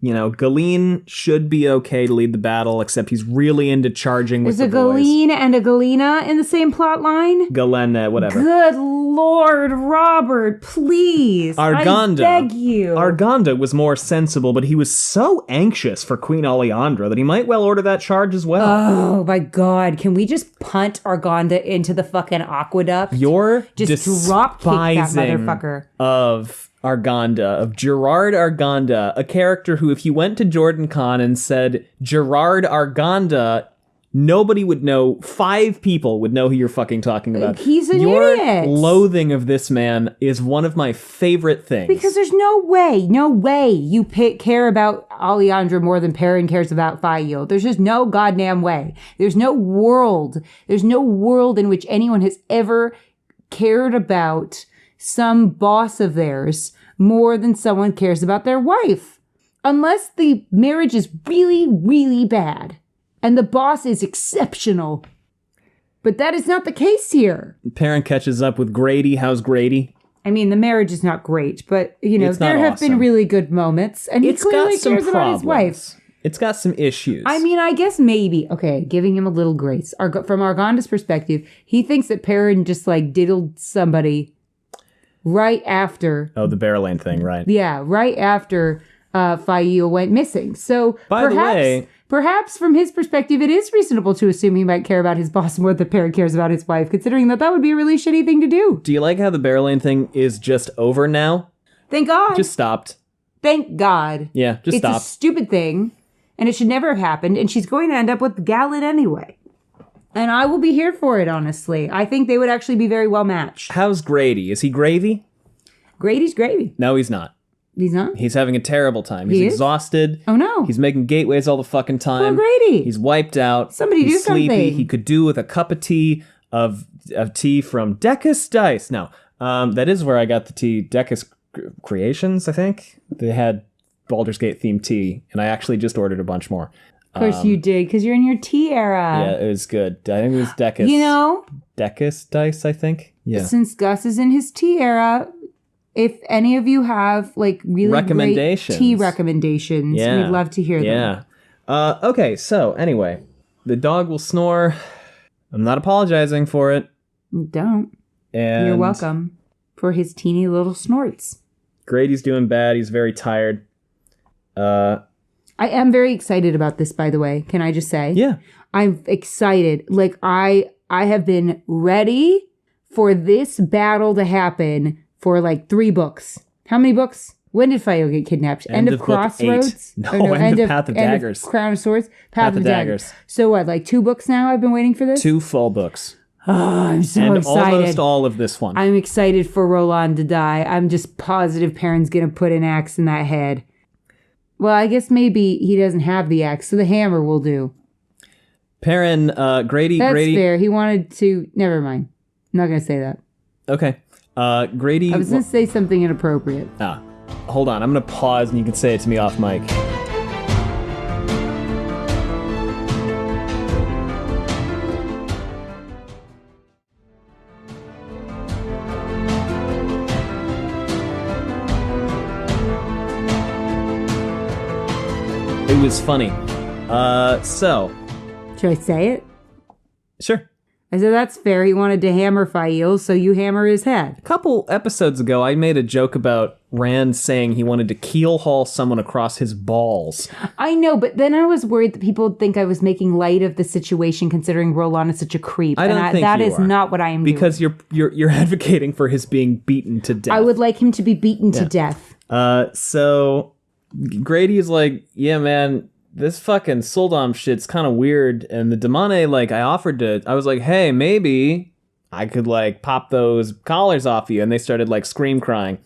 you know, Galeen should be okay to lead the battle, except he's really into charging with There's the a boys. Galeen and a Galena in the same plot line? Galena, whatever. Good Lord, Robert, please. Arganda. I beg you. Arganda was more sensible, but he was so anxious for Queen Aleandra that he might well order that charge as well. Oh my God, can we just punt Arganda into the fucking aqueduct? You're Just drop kick that despising motherfucker. of Arganda, of Gerard Arganda, a character who, if you went to JordanCon and said Gerard Arganda, nobody would know. 5 people would know who you're fucking talking about. He's an Your idiot. loathing of this man is one of my favorite things. Because there's no way you care about Aleandra more than Perrin cares about Fael. There's just no goddamn way. There's no world in which anyone has ever cared about some boss of theirs more than someone cares about their wife. Unless the marriage is really, really bad and the boss is exceptional. But that is not the case here. Perrin catches up with Grady. How's Grady? I mean, the marriage is not great, but, you know, It's not there have awesome. been really good moments, and he It's got clearly some cares about his wife. problems. It's got some issues. I mean, I guess maybe, okay, giving him a little grace. From Arganda's perspective, he thinks that Perrin just, like, diddled somebody right after, oh, the Barrelane thing, right? right after Fael went missing. So By the way, perhaps from his perspective, it is reasonable to assume he might care about his boss more than Perrin cares about his wife, considering that would be a really shitty thing to do. do you like how the Barrelane thing is just over now? Thank God. Just stopped. Thank God. Yeah, just It's stopped. a stupid thing, and it should never have happened, and she's going to end up with Gallant anyway. And I will be here for it, honestly. I think they would actually be very well matched. How's Grady? Is he gravy? Grady's gravy. No, he's not. He's not? He's having a terrible time. He's He is? exhausted. Oh, no. He's making gateways all the fucking time. Poor Grady. He's wiped out. Somebody He's do sleepy. something. He could do with a cup of tea of tea from Decus Dice. No, that is where I got the tea. Decus Creations, I think. They had Baldur's Gate themed tea, and I actually just ordered a bunch more. Of course you did, because you're in your tea era. Yeah, it was good. I think it was Decus. You know, Decus Dice, I think. Yeah. since Gus is in his tea era, if any of you have, like, really great Recommendations. tea recommendations, Yeah. we'd love to hear them. Yeah. Okay, so anyway, the dog will snore. I'm not apologizing for it. Don't. And You're welcome for his teeny little snorts. Grady's doing bad. He's very tired. I am very excited about this, by the way. Can I just say? Yeah. I'm excited. Like, I I have been ready for this battle to happen for like 3 books. How many books? When did Fayo get kidnapped? End of Crossroads? No, end of Path of Daggers. Crown of Swords? Path of Daggers. So what, like 2 books now I've been waiting for this? 2 full books. Oh, I'm so excited. And almost all of this one. I'm excited for Roland to die. I'm just positive Perrin's going to put an axe in that head. Well, I guess maybe he doesn't have the axe, so the hammer will do. Perrin, Grady... That's fair. He wanted to... Never mind. I'm not going to say that. Okay. Grady... I was going to say something inappropriate. Hold on. I'm going to pause and you can say it to me off mic. It was funny. So... Should I say it? Sure. I said, that's fair. He wanted to hammer Fail, so you hammer his head. A couple episodes ago, I made a joke about Rand saying he wanted to keel haul someone across his balls. I know, but then I was worried that people would think I was making light of the situation, considering Roland is such a creep. I don't think that you is are. Not what I am because doing. you're advocating for his being beaten to death. I would like him to be beaten to death. So Grady is like, yeah, man, this fucking Suldam shit's kind of weird. And the Damane, like, I was like, hey, maybe I could, like, pop those collars off you. And they started, like, scream crying.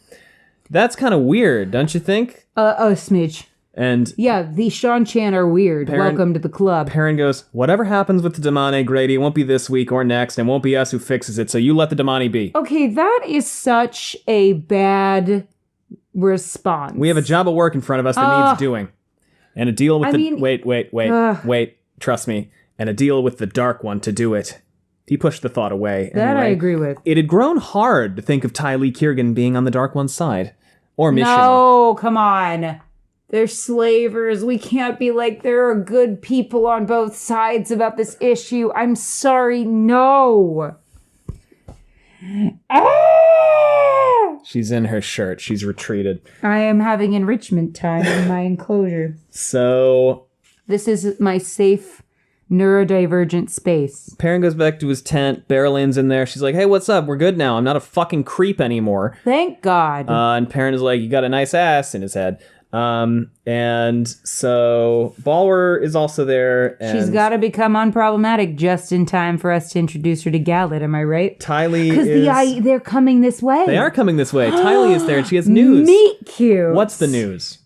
That's kind of weird, don't you think? A smidge. And yeah, the Sean Chan are weird. Welcome to the club. Perrin goes, whatever happens with the Damane, Grady, it won't be this week or next. And won't be us who fixes it. So you let the Damane be. Okay, that is such a bad response. We have a job of work in front of us that needs doing. And a deal with wait, trust me. And a deal with the Dark One to do it. He pushed the thought away. That I agree with. It had grown hard to think of Ty Lee Kiergan being on the Dark One's side. Or mission. No, come on. They're slavers. We can't be like, there are good people on both sides about this issue. I'm sorry, no. She's in her shirt. She's retreated. I am having enrichment time in my enclosure. So... This is my safe neurodivergent space. Perrin goes back to his tent. Barrelane's in there. She's like, hey, what's up? We're good now. I'm not a fucking creep anymore. Thank God. And Perrin is like, you got a nice ass in his head. And so Balwer is also there. And she's got to become unproblematic just in time for us to introduce her to Gallet. Am I right? Tylee is... Because they're coming this way. They are coming this way. Tylee is there and she has news. Meet cute. What's the news?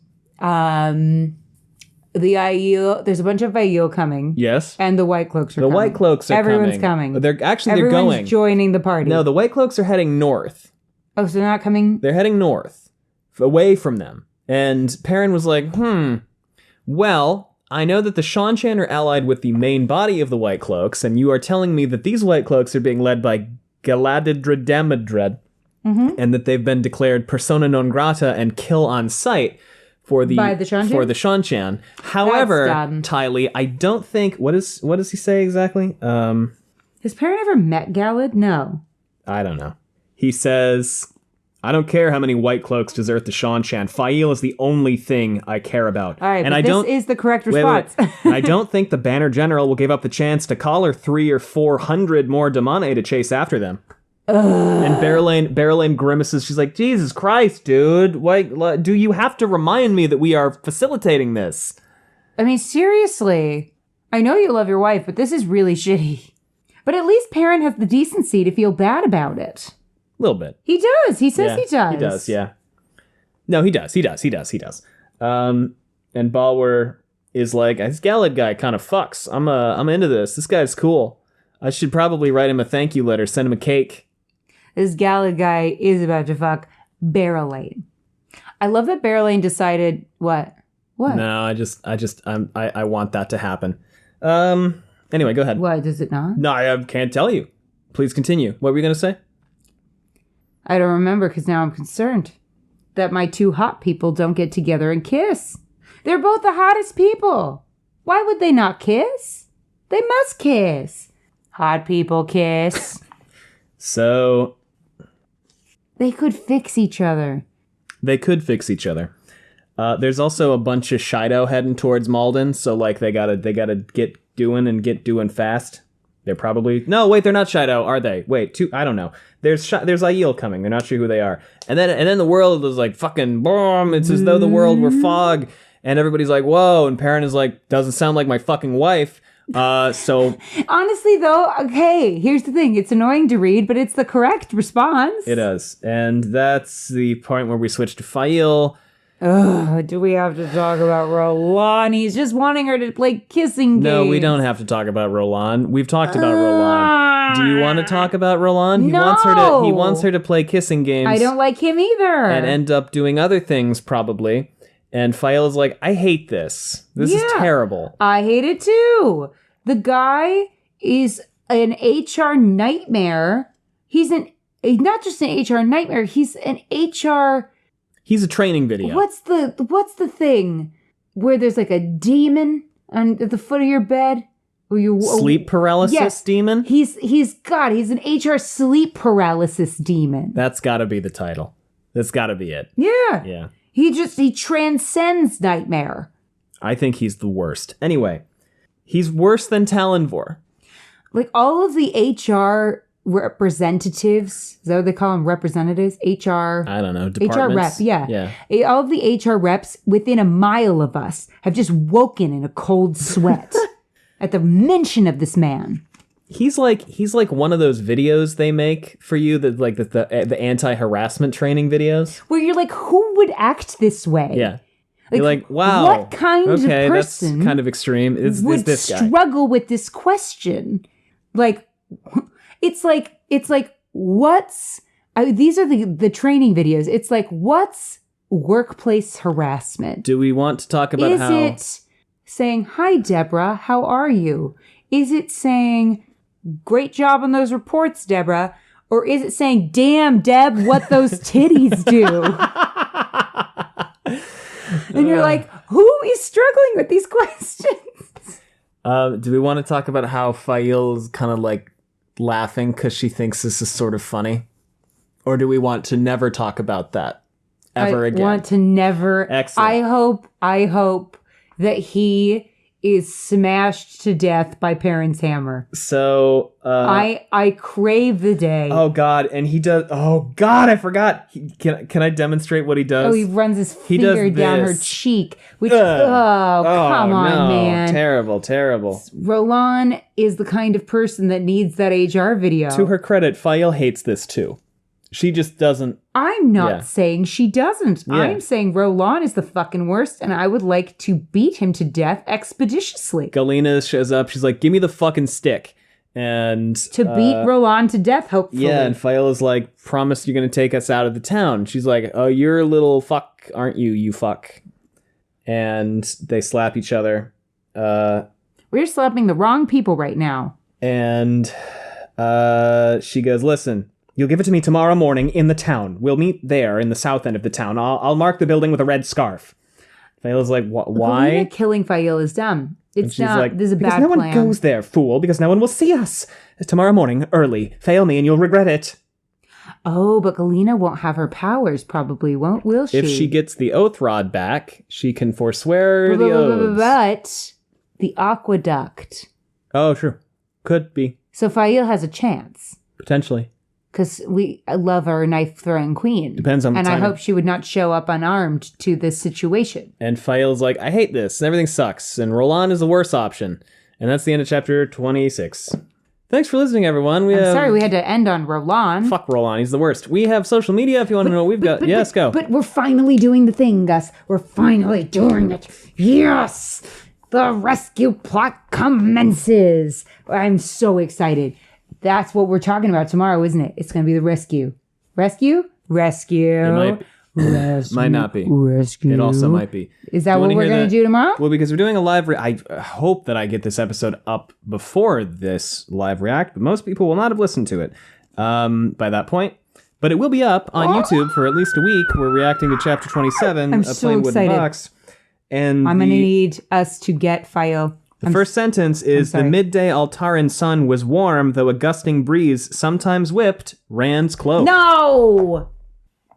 The Aiel, there's a bunch of Aiel coming. Yes. And the White Cloaks are coming. The White Cloaks are Everyone's coming. They're Everyone's going. Joining the party. No, the White Cloaks are heading north. Oh, so they're not coming? They're heading north. Away from them. And Perrin was like, well, I know that the Seanchan are allied with the main body of the White Cloaks, and you are telling me that these White Cloaks are being led by Galadriel, and that they've been declared persona non grata and kill on sight for the Seanchan. However, Tylee, I don't think... What does he say exactly? Has Perrin ever met Galad? No. I don't know. He says... I don't care how many White Cloaks desert the Seanchan. Fail is the only thing I care about. All right, and this is the correct response. And I don't think the Banner General will give up the chance to collar 300 or 400 more Damane to chase after them. And Barrelane grimaces. She's like, Jesus Christ, dude. Why do you have to remind me that we are facilitating this? I mean, seriously. I know you love your wife, but this is really shitty. But at least Perrin has the decency to feel bad about it. A little bit. He does. He says he does. He does, yeah. No, he does. And Balwer is like, this Galad guy kind of fucks. I'm into this. This guy's cool. I should probably write him a thank you letter, send him a cake. This Galad guy is about to fuck Barrelane. I love that Barrelane decided what? No, I want that to happen. Anyway, go ahead. What, does it not? No, I can't tell you. Please continue. What were you going to say? I don't remember because now I'm concerned that my 2 hot people don't get together and kiss. They're both the hottest people. Why would they not kiss? They must kiss. Hot people kiss. So... They could fix each other. There's also a bunch of Shido heading towards Malden, so like they gotta get doing fast. They're probably... No, wait, they're not Shido, are they? Wait, I don't know. There's Aiel coming. They're not sure who they are. And then the world is like fucking boom. It's as though the world were fog. And everybody's like, whoa. And Perrin is like, doesn't sound like my fucking wife. So... Honestly, though, okay, here's the thing. It's annoying to read, but it's the correct response. It is. And that's the point where we switch to Fail. Ugh, do we have to talk about Roland? He's just wanting her to play kissing games. No, we don't have to talk about Roland. We've talked about Roland. Do you want to talk about Roland? He wants her to play kissing games. I don't like him either. And end up doing other things, probably. And Fael is like, I hate this. This is terrible. I hate it too. The guy is an HR nightmare. He's not just an HR nightmare. He's an HR... He's a training video. What's the thing where there's like a demon at the foot of your bed? Sleep paralysis demon? He's an HR sleep paralysis demon. That's got to be the title. That's got to be it. Yeah. Yeah. He transcends nightmare. I think he's the worst. Anyway, he's worse than Talonvor. Like all of the HR representatives, is that what they call them? Representatives? HR? I don't know. Departments? HR rep, yeah. All of the HR reps within a mile of us have just woken in a cold sweat at the mention of this man. He's like one of those videos they make for you that like the anti-harassment training videos. Where you're like, who would act this way? Yeah. You're like, wow. What kind of person that's kind of extreme. Is this guy? Struggle with this question? Like, it's like what's these are the training videos. It's like, what's workplace harassment? Do we want to talk about how... Is it saying, hi, Deborah, how are you? Is it saying, great job on those reports, Deborah? Or is it saying, damn, Deb, what those titties do? And you're like, who is struggling with these questions? Do we want to talk about how Fail's kind of like laughing because she thinks this is sort of funny? Or do we want to never talk about that ever again? I want to never. Excellent. I hope that he is smashed to death by Perrin's hammer. So I crave the day. Oh God, and he does. Oh God, I forgot. Can I demonstrate what he does? Oh, he runs his finger down her cheek. Which come on, man! Terrible. Roland is the kind of person that needs that HR video. To her credit, Fael hates this too. She just doesn't. I'm not saying she doesn't. Yeah. I'm saying Roland is the fucking worst, and I would like to beat him to death expeditiously. Galena shows up. She's like, give me the fucking stick. And to beat Roland to death, hopefully. Yeah, and Fael is like, promise you're going to take us out of the town. She's like, oh, you're a little fuck, aren't you, you fuck? And they slap each other. We're slapping the wrong people right now. And she goes, listen, you'll give it to me tomorrow morning in the town. We'll meet there in the south end of the town. I'll mark the building with a red scarf. Fael's like, why? Galena killing Fael is dumb. It's not. Like, this is a bad plan. Because no one goes there, fool. Because no one will see us. Tomorrow morning, early. Fail me and you'll regret it. Oh, but Galena won't have her powers, probably, will she? If she gets the oath rod back, she can forswear the oaths. But the aqueduct. Oh, true. Could be. So Fael has a chance. Potentially. Because we love our knife-throwing queen. Depends on the timing. And I hope she would not show up unarmed to this situation. And Fael's like, I hate this. Everything sucks. And Roland is the worst option. And that's the end of chapter 26. Thanks for listening, everyone. Sorry we had to end on Roland. Fuck Roland. He's the worst. We have social media if you want to know what we've got. Yes, go. But we're finally doing the thing, Gus. We're finally doing it. Yes! The rescue plot commences. I'm so excited. That's what we're talking about tomorrow, isn't it? It's going to be the rescue. Rescue? Rescue. It might be. Rescue. Might not be. Rescue. It also might be. Is that what we're going to do tomorrow? Well, because we're doing a live... I hope that I get this episode up before this live react, but most people will not have listened to it by that point. But it will be up on YouTube for at least a week. We're reacting to chapter 27 I'm of so Plain excited. Wooden Box. And I'm going to need us to get Fael. The first sentence is, the midday Altaran sun was warm, though a gusting breeze, sometimes whipped, Rand's cloak. No!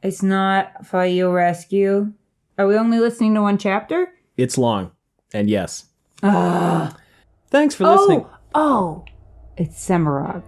It's not Fael Rescue. Are we only listening to one chapter? It's long. And yes. Thanks for listening. Oh! It's Semirog.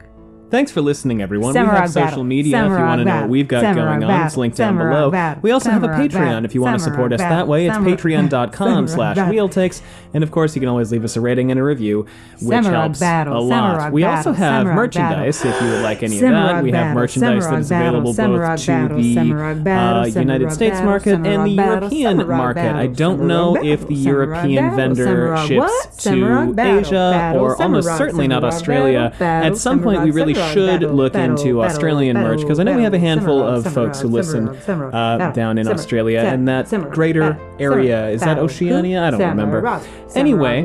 Thanks for listening, everyone. Semirog we have social battle. media if you Semirog want to know what battle. we've got Semirog going on. battle. It's linked down Semirog below. battle. We also have a Semirog Patreon battle. if you want to support us Semirog that way. It's battle. patreon.com/wheeltakes. And of course, you can always leave us a rating and a review, which Semirog helps battle. a lot. Semirog We also battle. have Semirog merchandise if you would like any of that. Semirog We have battle. merchandise that is Semirog available battle. both to Semirog the battle. United Semirog States battle. market and the Semirog battle. European Semirog market. I battle. don't know Semirog if the battle. European Semirog vendor battle. ships What? to Semirog battle. Asia Battle. or almost Semirog. certainly not Semirog Australia. battle. At some point, we Semirog. really Semirog should battle. look Battle. into Battle. Australian merch because I know we have a handful of folks who listen down in Australia and that greater area. Is that Oceania? I don't remember. Anyway,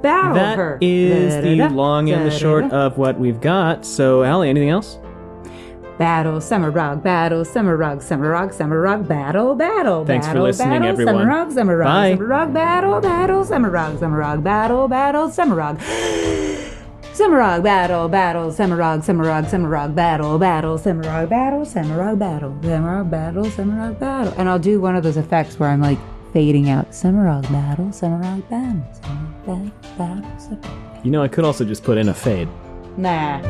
that is the long and the short of what we've got. So, Allie, anything else? Battle, Semirog, battle, Semirog, Semirog, Semirog, battle, battle. Thanks for listening, everyone. Semirog, Semirog, Bye. Semirog, battle, battle, Semirog, Semirog, battle, battle, Semirog. Semirog, battle, battle, Semirog, Semirog, Semirog, battle, battle, Semirog, battle, Semirog, battle, Semirog, battle, Semirog, battle. And I'll do one of those effects where I'm like fading out. Semirog, battle, Semirog, battle, Semirog, battle, Semirog. You know, I could also just put in a fade. Nah.